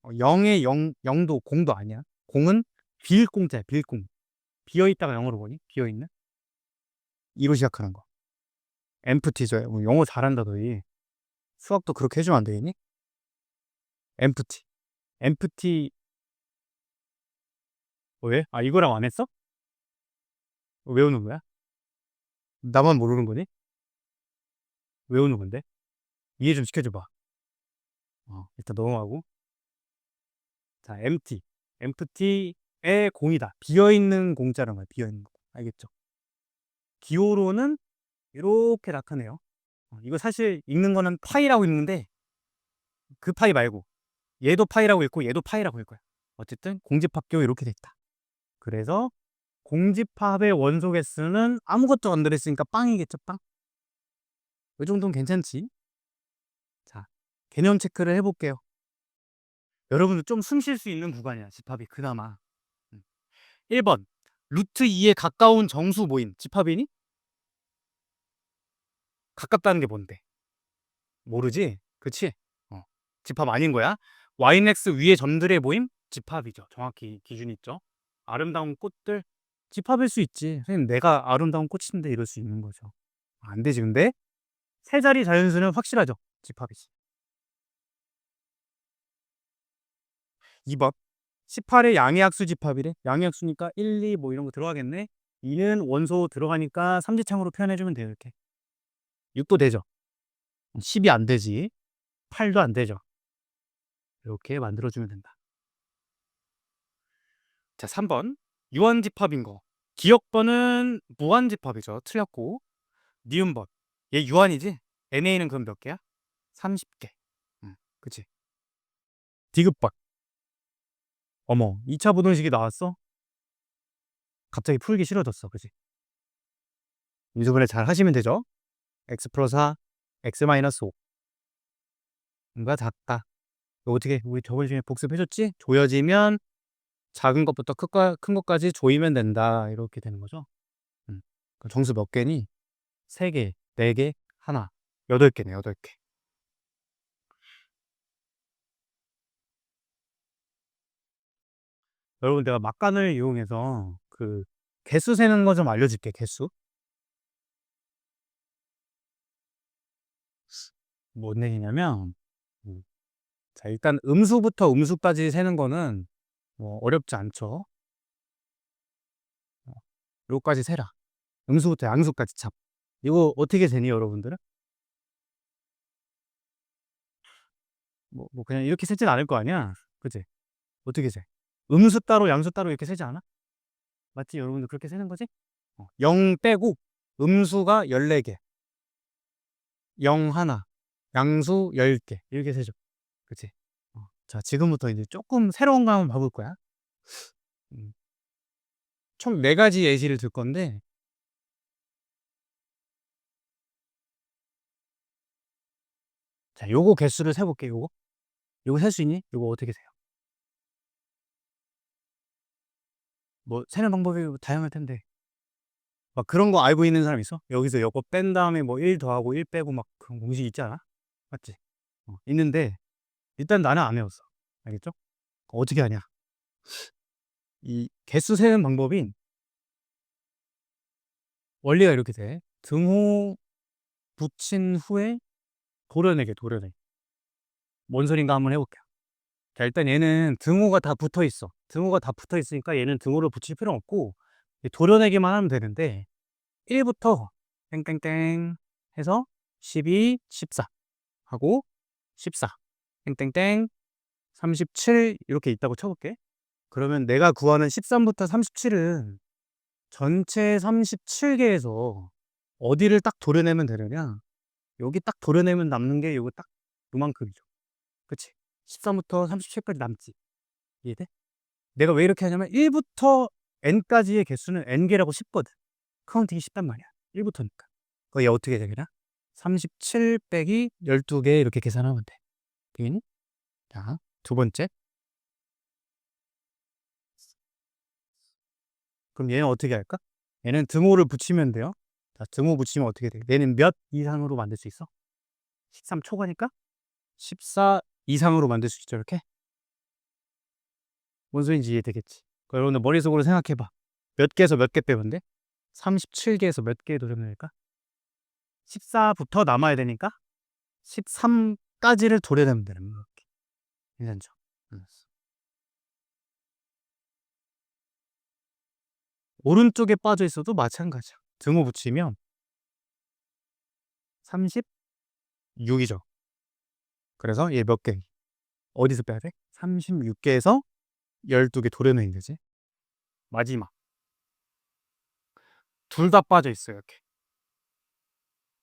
0의 0도 공도 아니야. 공은 빌공자야. 빌공. 비어있다가 영어로 보니? 비어있는? 이로 시작하는 거. empty죠. 영어 잘한다 너희. 수학도 그렇게 해주면 안 되니? empty. empty. 왜? 아, 이거랑 안 했어? 외우는 거야? 나만 모르는 거니? 외우는 건데? 이해 좀 시켜줘봐. 일단 넘어가고. 자, empty. empty의 공이다. 비어있는 공자란 거야. 비어있는 공. 알겠죠? 기호로는 이렇게 나타내요. 이거 사실 읽는 거는 파이라고 읽는데 그 파이 말고 얘도 파이라고 읽고 얘도 파이라고 읽을 거야. 어쨌든 공집합기호 이렇게 됐다. 그래서 공집합의 원소 개수는 아무것도 안 들어있으니까 빵이겠죠. 빵. 이 정도는 괜찮지. 자, 개념 체크를 해볼게요. 여러분들 좀 숨 쉴 수 있는 구간이야. 집합이 그나마. 1번 루트 2에 가까운 정수 모임. 집합이니? 가깝다는 게 뭔데? 모르지? 그치? 집합 아닌 거야. yx 위의 점들의 모임? 집합이죠. 정확히 기준이 있죠. 아름다운 꽃들? 집합일 수 있지. 선생님 내가 아름다운 꽃인데 이럴 수 있는 거죠. 안 되지. 근데 세 자리 자연수는 확실하죠. 집합이지. 2번 18의 양의학수 집합이래. 양의학수니까 1, 2 뭐 이런 거 들어가겠네. 2는 원소 들어가니까 삼지창으로 표현해주면 돼요. 이렇게 6도 되죠. 10이 안 되지. 8도 안 되죠. 이렇게 만들어주면 된다. 자, 3번 유한집합인 거. 기억번은 무한집합이죠. 틀렸고. 니은번 얘 유한이지? NA는 그럼 몇 개야? 30개. 그치? 디귿번. 어머, 2차 부등식이 나왔어? 갑자기 풀기 싫어졌어. 그치? 인수분해 잘 하시면 되죠? x 플러스 4, x 마이너스 5. 뭔가 작다. 이거 어떻게 우리 저번 시간에 복습해줬지? 조여지면 작은 것부터 큰 것까지 조이면 된다. 이렇게 되는 거죠. 그럼 정수 몇 개니? 3개, 4개, 하나. 8개네, 8개. 여러분, 내가 막간을 이용해서 그 개수 세는 거 좀 알려줄게. 개수. 뭔 얘기냐면, 자, 일단 음수부터 음수까지 세는 거는 뭐 어렵지 않죠. 요까지 세라. 음수부터 양수까지 참. 이거 어떻게 세니, 여러분들은? 뭐 그냥 이렇게 세진 않을 거 아니야. 그치? 어떻게 세? 음수 따로 양수 따로 이렇게 세지 않아? 맞지? 여러분들 그렇게 세는 거지? 0 빼고 음수가 14개, 0 하나, 양수 10개 이렇게 세죠. 그치? 자, 지금부터 이제 조금 새로운 거 한번 봐볼 거야. 음, 총 4가지 예시를 들 건데, 자, 요거 개수를 세볼게. 요거 셀 수 있니? 요거 어떻게 세요? 뭐 세는 방법이 다양할 텐데 막 그런 거 알고 있는 사람 있어? 여기서 요거 뺀 다음에 뭐 1 더하고 1 빼고 막 그런 공식 있지 않아? 맞지? 있는데 일단 나는 안 외웠어. 알겠죠? 어떻게 하냐? 이 개수 세는 방법이 원리가 이렇게 돼. 등호 붙인 후에 도려내기. 뭔 소린가 한번 해볼게요. 자, 일단 얘는 등호가 다 붙어 있어. 등호가 다 붙어 있으니까 얘는 등호를 붙일 필요 없고 도려내기만 하면 되는데 1부터 땡땡땡 해서 12, 14 하고 14 땡땡땡 37 이렇게 있다고 쳐볼게. 그러면 내가 구하는 13부터 37은 전체 37개에서 어디를 딱 도려내면 되느냐? 여기 딱 도려내면 남는 게 요거 딱 요만큼이죠. 그치? 13부터 37까지 남지. 이해돼? 내가 왜 이렇게 하냐면 1부터 n까지의 개수는 n개라고 쉽거든. 카운팅이 쉽단 말이야. 1부터니까. 그거 얘 어떻게 되냐? 37 빼기 12개 이렇게 계산하면 돼. 되겠니? 자, 두 번째. 그럼 얘는 어떻게 할까? 얘는 등호를 붙이면 돼요. 자, 등호 붙이면 어떻게 돼? 얘는 몇 이상으로 만들 수 있어? 13 초과니까 14 이상으로 만들 수 있죠, 이렇게? 뭔 소리인지 이해되겠지? 그럼 여러분들 머릿속으로 생각해봐. 몇 개에서 몇 개 빼면 돼? 37개에서 몇 개 도전을 할까? 14부터 남아야 되니까 13까지를 도려내면 되는 거야. 괜찮죠? 오른쪽에 빠져 있어도 마찬가지야. 등호 붙이면 36이죠. 그래서 얘 몇 개? 어디서 빼야 돼? 36개에서 12개 도려내는 거지. 마지막. 둘 다 빠져 있어요, 이렇게.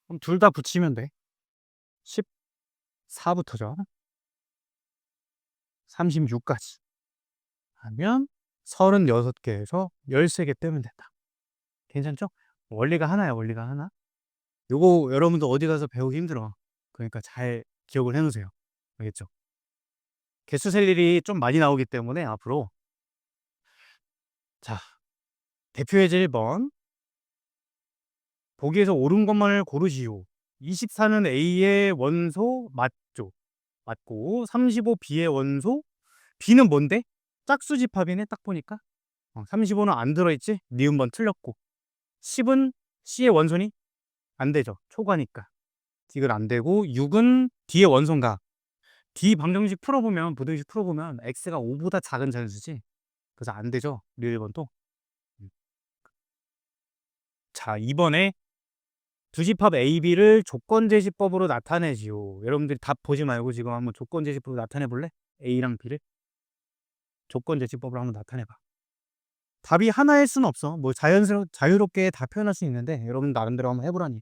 그럼 둘 다 붙이면 돼. 14부터죠. 36까지. 하면 36개에서 13개 빼면 된다. 괜찮죠? 원리가 하나야, 원리가 하나. 요거 여러분도 어디 가서 배우기 힘들어. 그러니까 잘 기억을 해놓으세요. 알겠죠? 개수 셀 일이 좀 많이 나오기 때문에 앞으로. 자, 대표 예제 1번. 보기에서 옳은 것만을 고르시오. 24는 A의 원소 맞죠? 맞고 35 B의 원소. B는 뭔데? 짝수 집합이네 딱 보니까. 35는 안 들어있지? 니은번 틀렸고. 10은 C의 원소니? 안 되죠. 초과니까. 이건 안 되고 6은 D의 원소인가? D 방정식 풀어보면 부등식 풀어보면 X가 5보다 작은 자연수지. 그래서 안 되죠. 우리 1번도. 자, 이번에 두집합 AB를 조건제시법으로 나타내지요. 여러분들이 답 보지 말고 지금 한번 조건제시법으로 나타내 볼래? A랑 B를 조건제시법으로 한번 나타내봐. 답이 하나일 수는 없어. 뭐 자유롭게 다 표현할 수 있는데 여러분 나름대로 한번 해보라니.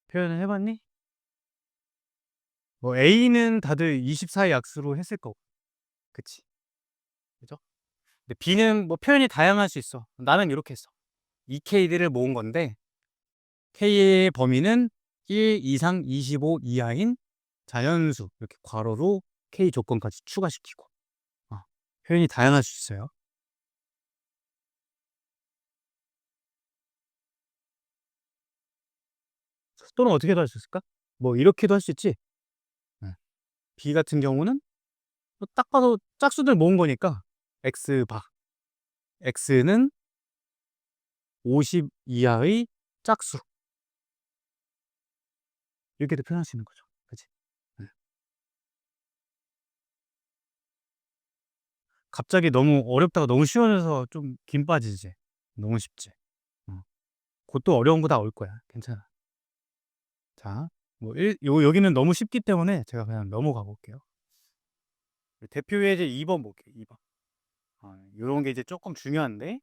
표현을 해봤니? 뭐 A는 다들 24의 약수로 했을 거고, 그치? 그죠? 근데 B는 뭐 표현이 다양할 수 있어. 나는 이렇게 했어. 2K들을 모은 건데 K의 범위는 1 이상 25 이하인 자연수 이렇게 괄호로 K 조건까지 추가시키고 표현이 다양할 수 있어요. 또는 어떻게도 할 수 있을까? 뭐 이렇게도 할 수 있지. B 같은 경우는 딱 봐도 짝수들 모은 거니까 X 바 X는 50 이하의 짝수 이렇게도 표현할 수 있는 거죠. 그치? 갑자기 너무 어렵다가 너무 쉬워져서 좀 김 빠지지. 너무 쉽지. 그것도 어려운 거 다 올 거야. 괜찮아. 자, 뭐 여기는 너무 쉽기 때문에 제가 그냥 넘어가 볼게요. 대표 예제 2번 볼게요. 2번. 요런 게 이제 조금 중요한데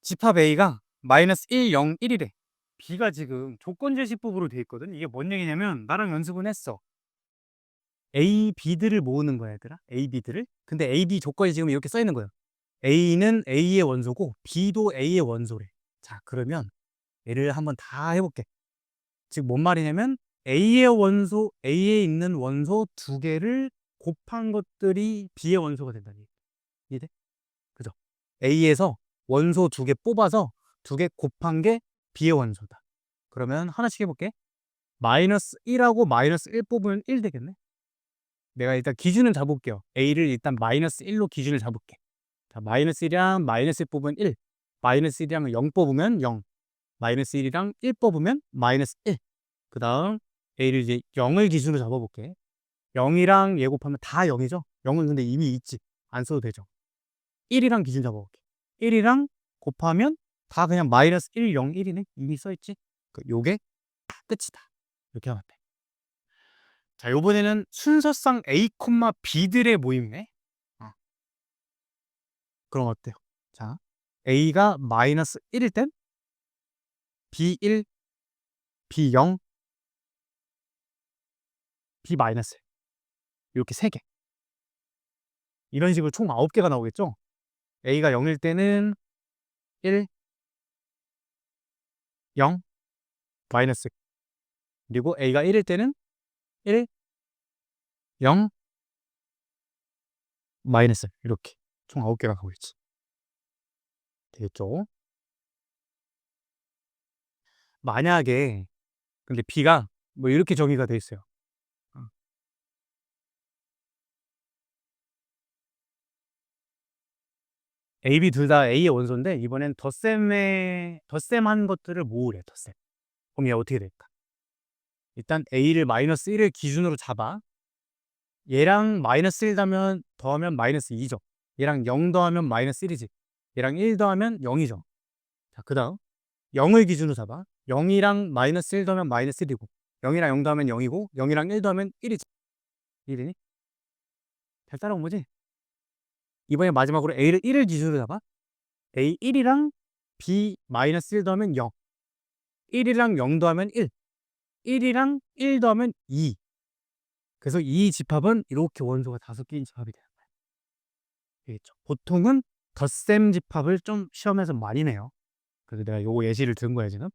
집합 A가 마이너스 1, 0, 1이래. B가 지금 조건제시법으로 돼 있거든. 이게 뭔 얘기냐면 나랑 연습은 했어. A, B들을 모으는 거야, 얘들아. A, B들을. 근데 A, B 조건이 지금 이렇게 써 있는 거예요. A는 A의 원소고 B도 A의 원소래. 자, 그러면 얘를 한번 다 해볼게. 즉, 뭔 말이냐면 A의 원소, A에 있는 원소 두 개를 곱한 것들이 B의 원소가 된다는 얘기. 이해돼? 그죠? A에서 원소 두 개 뽑아서 두 개 곱한 게 B의 원소다. 그러면 하나씩 해볼게. 마이너스 1하고 마이너스 1 뽑으면 1 되겠네. 내가 일단 기준을 잡을게요. A를 일단 마이너스 1로 기준을 잡을게. 자, 마이너스 1이랑 마이너스 1 뽑으면 1, 마이너스 1이랑 0 뽑으면 0, 마이너스 1이랑 1 뽑으면 마이너스 1. 그 다음 a를 이제 0을 기준으로 잡아볼게. 0이랑 얘 곱하면 다 0이죠? 0은 근데 이미 있지. 안 써도 되죠. 1이랑 기준 잡아볼게. 1이랑 곱하면 다 그냥 마이너스 1, 0, 1이네. 이미 써있지? 요게 끝이다. 이렇게 하면 돼. 자, 요번에는 순서상 A, B들의 모임이네. 그럼 어때요? 자, A가 마이너스 1일 땐 B1, B0, B 마이너스 이렇게 3개. 이런 식으로 총 9개가 나오겠죠? A가 0일 때는 1, 0, 마이너스. 그리고 A가 1일 때는 1, 0, 마이너스. 이렇게 총 9개가 가고 있지. 되겠죠? 만약에 근데 B가 뭐 이렇게 정의가 돼 있어요. A, B 둘 다 A의 원소인데 이번엔 덧셈한 것들을 모으래. 덧셈. 그럼 얘 어떻게 될까? 일단 A를 마이너스 1을 기준으로 잡아. 얘랑 마이너스 1 더하면 마이너스 2죠. 얘랑 0 더하면 마이너스 1이지. 얘랑 1 더하면 0이죠. 자, 그 다음 0을 기준으로 잡아. 0이랑 마이너스 1 더하면 마이너스 1이고 0이랑 0 더하면 0이고 0이랑 1 더하면 1이지. 1이니? 잘 따라온 거지? 이번에 마지막으로 A를 1을 기준으로 잡아. A 1이랑 B 마이너스 1 더하면 0, 1이랑 0 더하면 1, 1이랑 1 더하면 2. 그래서 이 집합은 이렇게 원소가 5개인 집합이 되는 거예요. 알겠죠? 보통은 덧셈 집합을 좀 시험에서 많이 내요. 그래서 내가 요 예시를 든 거야 지금.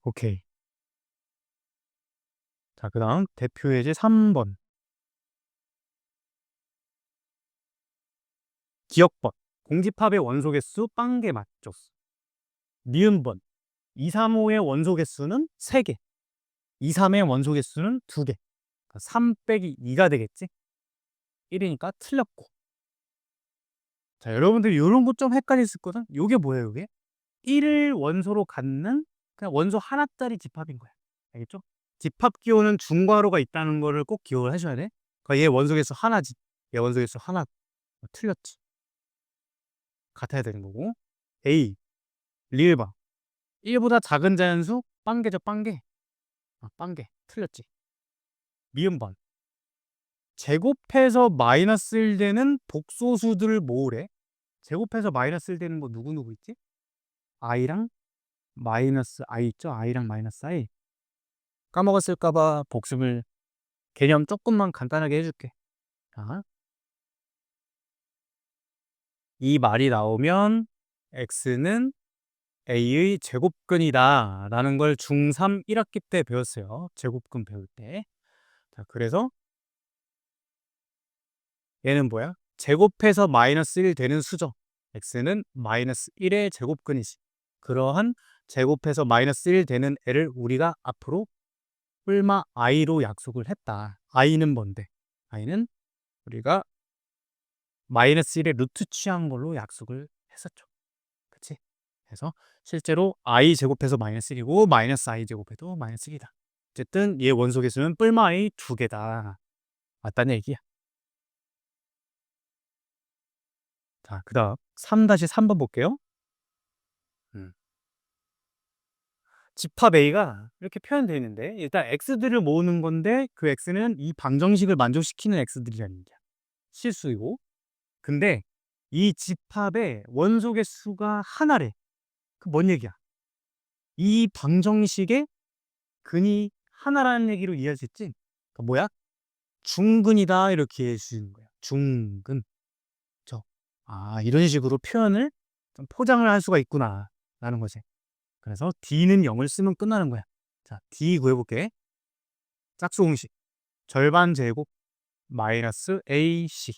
오케이. 자, 그 다음 대표 예제 3번. 기억번. 공집합의 원소 개수 빵개 맞췄어. 니은번. 2, 3, 5의 원소 개수는 3개. 2, 3의 원소 개수는 2개. 3 빼기 2가 되겠지? 1이니까 틀렸고. 자, 여러분들 이런 거 좀 헷갈렸을 거든? 요게 뭐예요, 요게? 1을 원소로 갖는 그냥 원소 하나짜리 집합인 거야. 알겠죠? 집합 기호는 중괄호가 있다는 거를 꼭 기억을 하셔야 돼. 그러니까 얘 원소 개수 하나지. 얘 원소 개수 하나. 틀렸지. 같아야 되는 거고. A. 리을방. 1보다 작은 자연수 빵개죠, 빵개. 빵개. 틀렸지. 미음번. 제곱해서 마이너스 1 되는 복소수들을 모으래. 제곱해서 마이너스 1 되는 거 누구 있지? i랑 마이너스 i 있죠? i랑 마이너스 i. 까먹었을까봐 복습을 개념 조금만 간단하게 해줄게. 자, 이 말이 나오면 x는 a의 제곱근이다 라는 걸 중3 1학기 때 배웠어요. 제곱근 배울 때. 자, 그래서 얘는 뭐야? 제곱해서 마이너스 1 되는 수죠. x는 마이너스 1의 제곱근이지. 그러한 제곱해서 마이너스 1 되는 애를 우리가 앞으로 뿔마 i로 약속을 했다. i는 뭔데? i는 우리가 마이너스 1의 루트 취한 걸로 약속을 했었죠. 그치? 그래서 실제로 i 제곱해서 마이너스 1이고 마이너스 i 제곱해도 마이너스 1이다. 어쨌든 얘 원소 개수는 뿔마 i 2개다. 맞다는 얘기야. 자, 그 다음 3-3번 볼게요. 집합 A가 이렇게 표현되어 있는데 일단 x들을 모으는 건데 그 x는 이 방정식을 만족시키는 x들이라는 얘기야. 실수이고. 근데 이 집합의 원소 개수가 하나래. 그 뭔 얘기야? 이 방정식의 근이 하나라는 얘기로 이해할 수 있지? 그러니까 뭐야? 중근이다 이렇게 이해해 주는 거야. 중근. 이런 식으로 표현을 좀 포장을 할 수가 있구나 라는 거지. 그래서 D는 0을 쓰면 끝나는 거야. 자, D 구해볼게. 짝수 공식. 절반 제곱 마이너스 AC.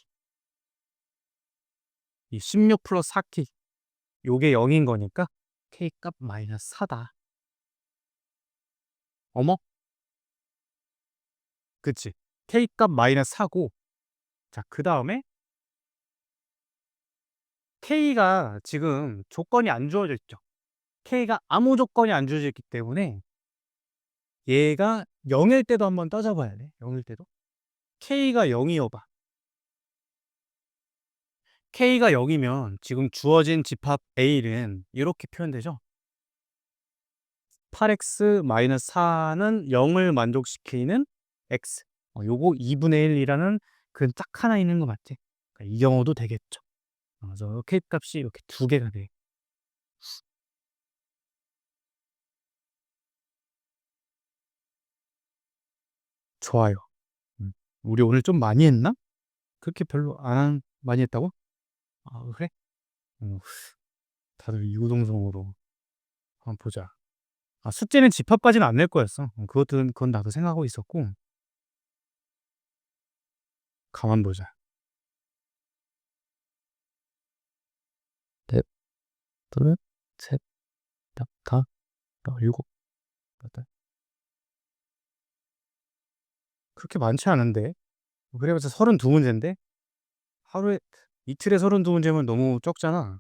이 16 플러스 4K. 요게 0인 거니까 K 값 마이너스 4다. 어머? 그치. K 값 마이너스 4고 자, 그다음에 K가 지금 조건이 안 주어져 있죠. K가 아무 조건이 안 주어져 있기 때문에 얘가 0일 때도 한번 따져 봐야 돼. 0일 때도. K가 0 이어 봐. K가 0 이면 지금 주어진 집합 A는 이렇게 표현되죠. 8x 4는 0을 만족시키는 x. 요거 2분의 1 이라는 그 딱 하나 있는 거 맞지? 그러니까 이 경우도 되겠죠. 그래서 K 값이 이렇게 두 개가 돼. 좋아요. 음. 우리 오늘 좀 많이 했나? 그렇게 별로 많이 했다고? 아, 그래? 어, 다들 이구동성으로 한번 보자. 아, 숙제는 집합까지는 안 낼 거였어. 그건 나도 생각하고 있었고. 가만 보자. 넷, 둘, 셋, 넷, 다, 일곱, 여덟. 그렇게 많지 않은데. 그래봤자 32문제인데? 하루에, 이틀에 32문제면 너무 적잖아.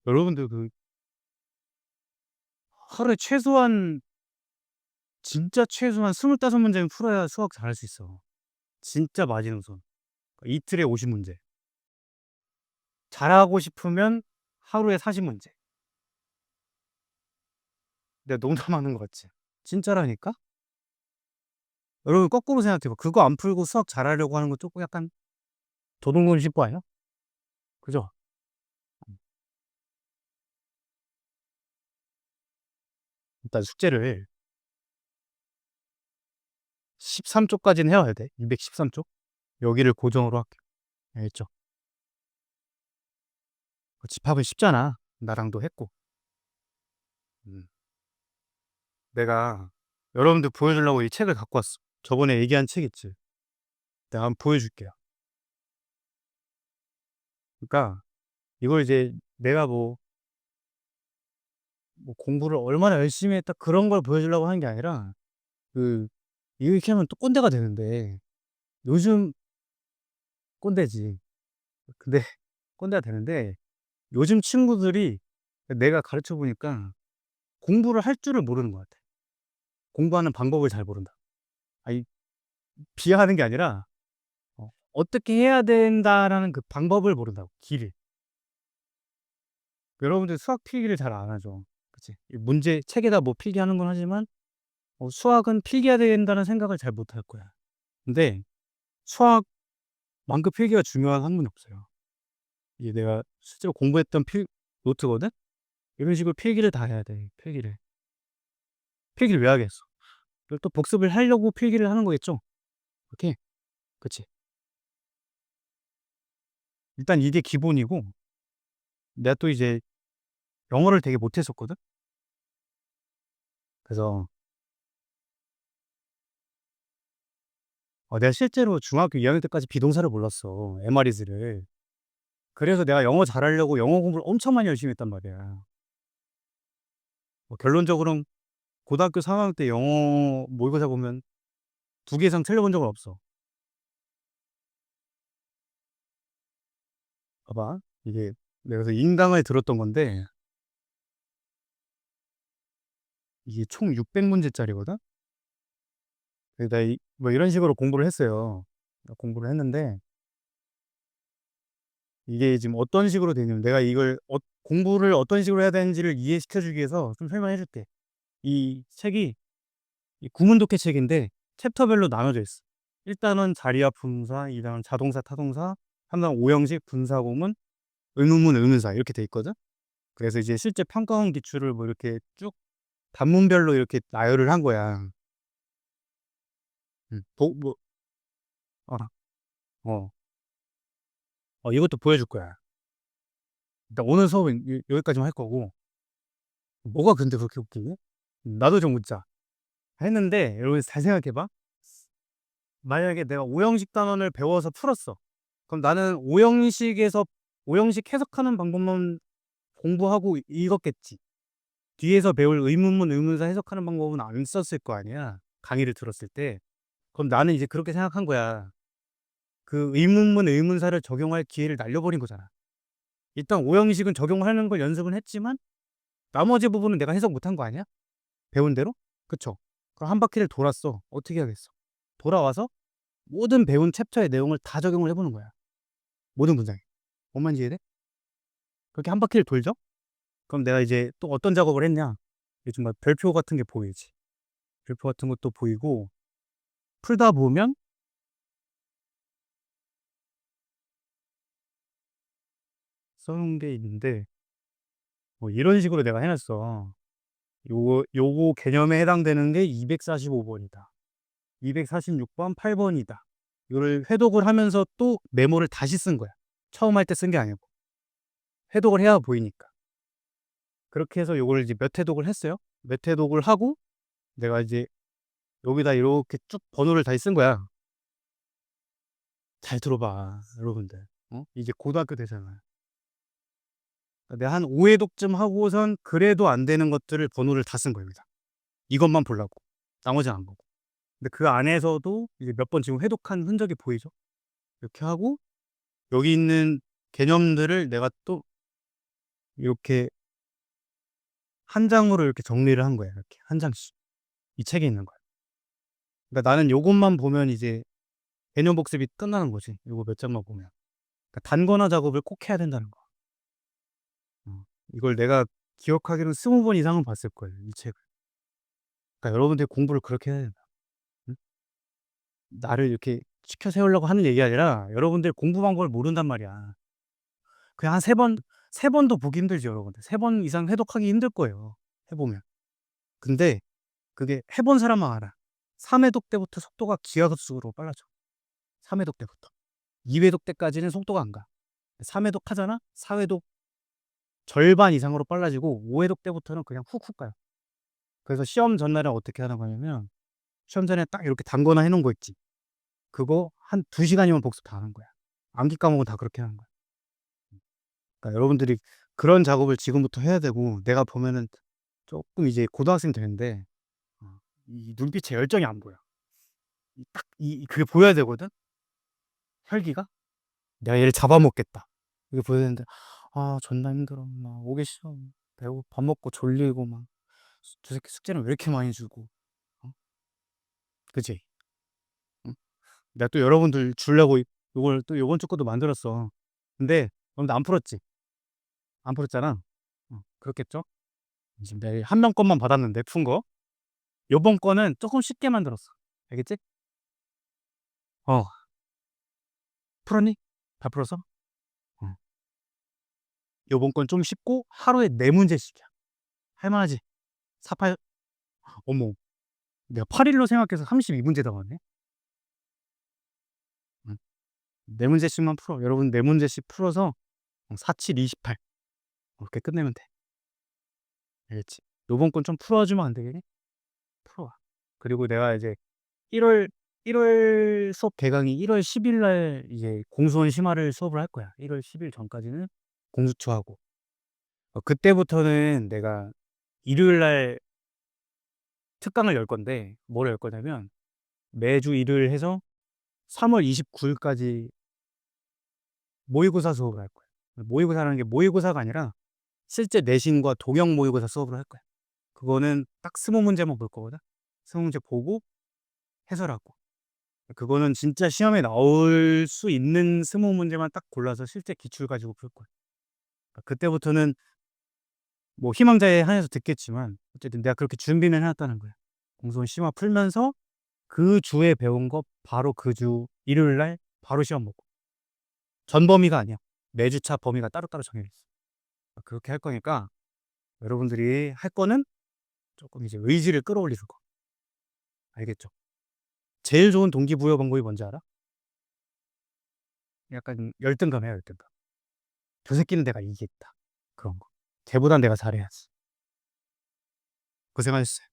여러분들 하루에 진짜 최소한 25문제는 풀어야 수학 잘할 수 있어. 진짜 마지노선. 이틀에 50문제. 잘하고 싶으면 하루에 40문제. 내가 농담하는 것 같지? 진짜라니까? 여러분 거꾸로 생각해봐. 그거 안 풀고 수학 잘하려고 하는 거 조금 약간 도둑놈 싶고 아니야? 그죠? 일단 숙제를 13쪽까지는 해와야 돼. 213쪽. 여기를 고정으로 할게. 알겠죠? 집합은 쉽잖아. 나랑도 했고. 음. 내가 여러분들 보여주려고 이 책을 갖고 왔어. 저번에 얘기한 책 있지? 내가 한번 보여줄게요. 그러니까 이걸 이제 내가 뭐 공부를 얼마나 열심히 했다 그런 걸 보여주려고 하는 게 아니라 그 이렇게 하면 또 꼰대가 되는데 요즘 꼰대지. 근데 꼰대가 되는데 요즘 친구들이 내가 가르쳐 보니까 공부를 할 줄을 모르는 것 같아. 공부하는 방법을 잘 모른다. 아니, 비하하는 게 아니라 어떻게 해야 된다라는 그 방법을 모른다고. 길을. 여러분들 수학 필기를 잘 안 하죠. 그치? 이 문제 책에다 뭐 필기하는 건 하지만 수학은 필기해야 된다는 생각을 잘 못할 거야. 근데 수학만큼 필기가 중요한 학문이 없어요. 이게 내가 실제로 공부했던 노트거든? 이런 식으로 필기를 다 해야 돼. 필기를. 필기를 왜 하겠어? 이걸 또 복습을 하려고 필기를 하는 거겠죠? 오케이? 그치? 일단 이게 기본이고, 내가 또 이제 영어를 되게 못했었거든? 그래서, 내가 실제로 중학교 2학년 때까지 비동사를 몰랐어. MR이즈를. 그래서 내가 영어 잘하려고 영어 공부를 엄청 많이 열심히 했단 말이야. 결론적으로는 고등학교 3학년 때 영어 모의고사 보면 2개 이상 틀려본 적은 없어. 봐봐. 이게 내가 그래서 인강을 들었던 건데, 이게 총 600문제짜리거든? 내가 뭐 이런 식으로 공부를 했어요. 공부를 했는데, 이게 지금 어떤 식으로 되냐면, 내가 이걸, 공부를 어떤 식으로 해야 되는지를 이해시켜 주기 위해서 좀 설명해 줄게. 이 책이, 이 구문독해 책인데, 챕터별로 나눠져 있어. 1단은 자리와 분사, 2단은 자동사, 타동사, 3단은 오형식, 분사구문, 의문문, 의문사, 이렇게 돼 있거든? 그래서 이제 실제 평가원 기출을 뭐 이렇게 쭉 단문별로 이렇게 나열을 한 거야. 뭐, 어, 어, 이것도 보여줄 거야. 일단 오늘 수업은 여기까지만 할 거고, 뭐가 근데 그렇게 웃기니? 나도 좀 웃자. 했는데, 여러분 잘 생각해봐. 만약에 내가 오형식 단원을 배워서 풀었어. 그럼 나는 오형식 해석하는 방법만 공부하고 읽었겠지. 뒤에서 배울 의문문, 의문사 해석하는 방법은 안 썼을 거 아니야. 강의를 들었을 때. 그럼 나는 이제 그렇게 생각한 거야. 그 의문문, 의문사를 적용할 기회를 날려버린 거잖아. 일단 오형식은 적용하는 걸 연습은 했지만 나머지 부분은 내가 해석 못한 거 아니야? 배운 대로? 그쵸? 그럼 한 바퀴를 돌았어. 어떻게 하겠어? 돌아와서 모든 배운 챕터의 내용을 다 적용을 해 보는 거야. 모든 문장에. 뭔 말인지 이해돼? 그렇게 한 바퀴를 돌죠? 그럼 내가 이제 또 어떤 작업을 했냐? 요즘 막 별표 같은 게 보이지. 별표 같은 것도 보이고 풀다 보면 써 놓은 게 있는데 뭐 이런 식으로 내가 해 놨어. 요거 개념에 해당되는 게 245 번이다. 246번 8 번이다. 이거를 회독을 하면서 또 메모를 다시 쓴 거야. 처음 할 때 쓴 게 아니고. 회독을 해야 보이니까. 그렇게 해서 요거를 이제 몇 회독을 했어요. 몇 회독을 하고 내가 이제 여기다 이렇게 쭉 번호를 다시 쓴 거야. 잘 들어봐, 여러분들. 이제 고등학교 되잖아. 내가 한 5 회독쯤 하고선 그래도 안 되는 것들을 번호를 다 쓴 겁니다. 이것만 보려고. 나머지는 안 보고. 근데 그 안에서도 이제 몇 번 지금 회독한 흔적이 보이죠? 이렇게 하고 여기 있는 개념들을 내가 또 이렇게 한 장으로 이렇게 정리를 한 거야. 이렇게 한 장씩. 이 책에 있는 거야. 그러니까 나는 요것만 보면 이제 개념 복습이 끝나는 거지. 요거 몇 장만 보면. 그러니까 단권화 작업을 꼭 해야 된다는 거. 이걸 내가 기억하기로는 20번 이상은 봤을 거예요, 이 책을. 그러니까 여러분들이 공부를 그렇게 해야 된다. 응? 나를 이렇게 시켜 세우려고 하는 얘기가 아니라 여러분들이 공부 방법을 모른단 말이야. 그냥 한 3 번도 보기 힘들지 여러분들. 3번 이상 회독하기 힘들 거예요, 해 보면. 근데 그게 해본 사람만 알아. 3 회독 때부터 속도가 기하급수로 빨라져. 3 회독 때부터. 2 회독 때까지는 속도가 안 가. 3 회독 하잖아? 4 회독 절반 이상으로 빨라지고 5 회독 때부터는 그냥 훅훅 가요. 그래서 시험 전날에 어떻게 하는 거냐면 시험 전에 딱 이렇게 단거나 해 놓은 거 있지. 그거 한 2 시간이면 복습 다 하는 거야. 암기 과목은 다 그렇게 하는 거야. 그러니까 여러분들이 그런 작업을 지금부터 해야 되고 내가 보면은 쪼끔 이제 고등학생 되는데 이 눈빛에 열정이 안 보여. 이 딱 그게 보여야 되거든. 혈기가. '내가 얘를 잡아먹겠다.' 이게 보여야 되는데 아 존나 힘들어. 막 오기 싫어. 배고 밥 먹고 졸리고 막 '저 새끼 숙제는 왜 이렇게 많이 주고.' 어 그지? 응? 내가 또 여러분들 주려고 요걸 또 요번 주 것도 만들었어. 근데 여러분들 안 풀었지? 안 풀었잖아. 그렇겠죠? 지금 내가 한 명 것만 받았는데 푼 거. 요번 거는 쪼끔 쉽게 만들었어. 알겠지? 어. 풀었니? 다 풀었어? 어. 요번 건 좀 쉽고 하루에 4 문제씩이야. 할 만하지? 48 어머. 내가 8 일로 생각해서 32 문제 나왔네. 음. 4 문제씩만 풀어. 여러분 4 문제씩 풀어서 47, 28 그렇게 끝내면 돼. 알겠지? 요번 건 좀 풀어 주면 안 되겠니? 풀어 와. 그리고 내가 이제 1 월 1월 수업 개강이 1월 10일 날 이제 공수원 심화를 수업을 할 거야. 1월 10일 전까지는 공수처하고. 그때부터는 내가 일요일 날 특강을 열 건데 뭐를 열 거냐면 매주 일요일 해서 3월 29 일까지 모의고사 수업을 할 거야. 모의고사라는 게 모의고사가 아니라 실제 내신과 동형 모의고사 수업을 할 거야. 그거는 딱 20 문제만 볼 거거든. 20 문제 보고 해설하고. 그거는 진짜 시험에 나올 수 있는 20 문제만 딱 골라서 실제 기출 가지고 풀 거야. 그때부터는 뭐 희망자에 한해서 듣겠지만 어쨌든 내가 그렇게 준비는 해 놨다는 거야. 공소원 심화 풀면서 그 주에 배운 거 바로 그 주 일요일 날 바로 시험 보고. 전 범위가 아니야. 매주차 범위가 따로따로 정해져 있어. 그렇게 할 거니까 여러분들이 할 거는 쪼끔 이제 의지를 끌어올리는 거. 알겠죠? 제일 좋은 동기부여 방법이 뭔지 알아? 약간 열등감이야, 열등감. '저 새끼는 내가 이기겠다.' 그런 거. '쟤보단 내가 잘해야지.' 고생하셨어요.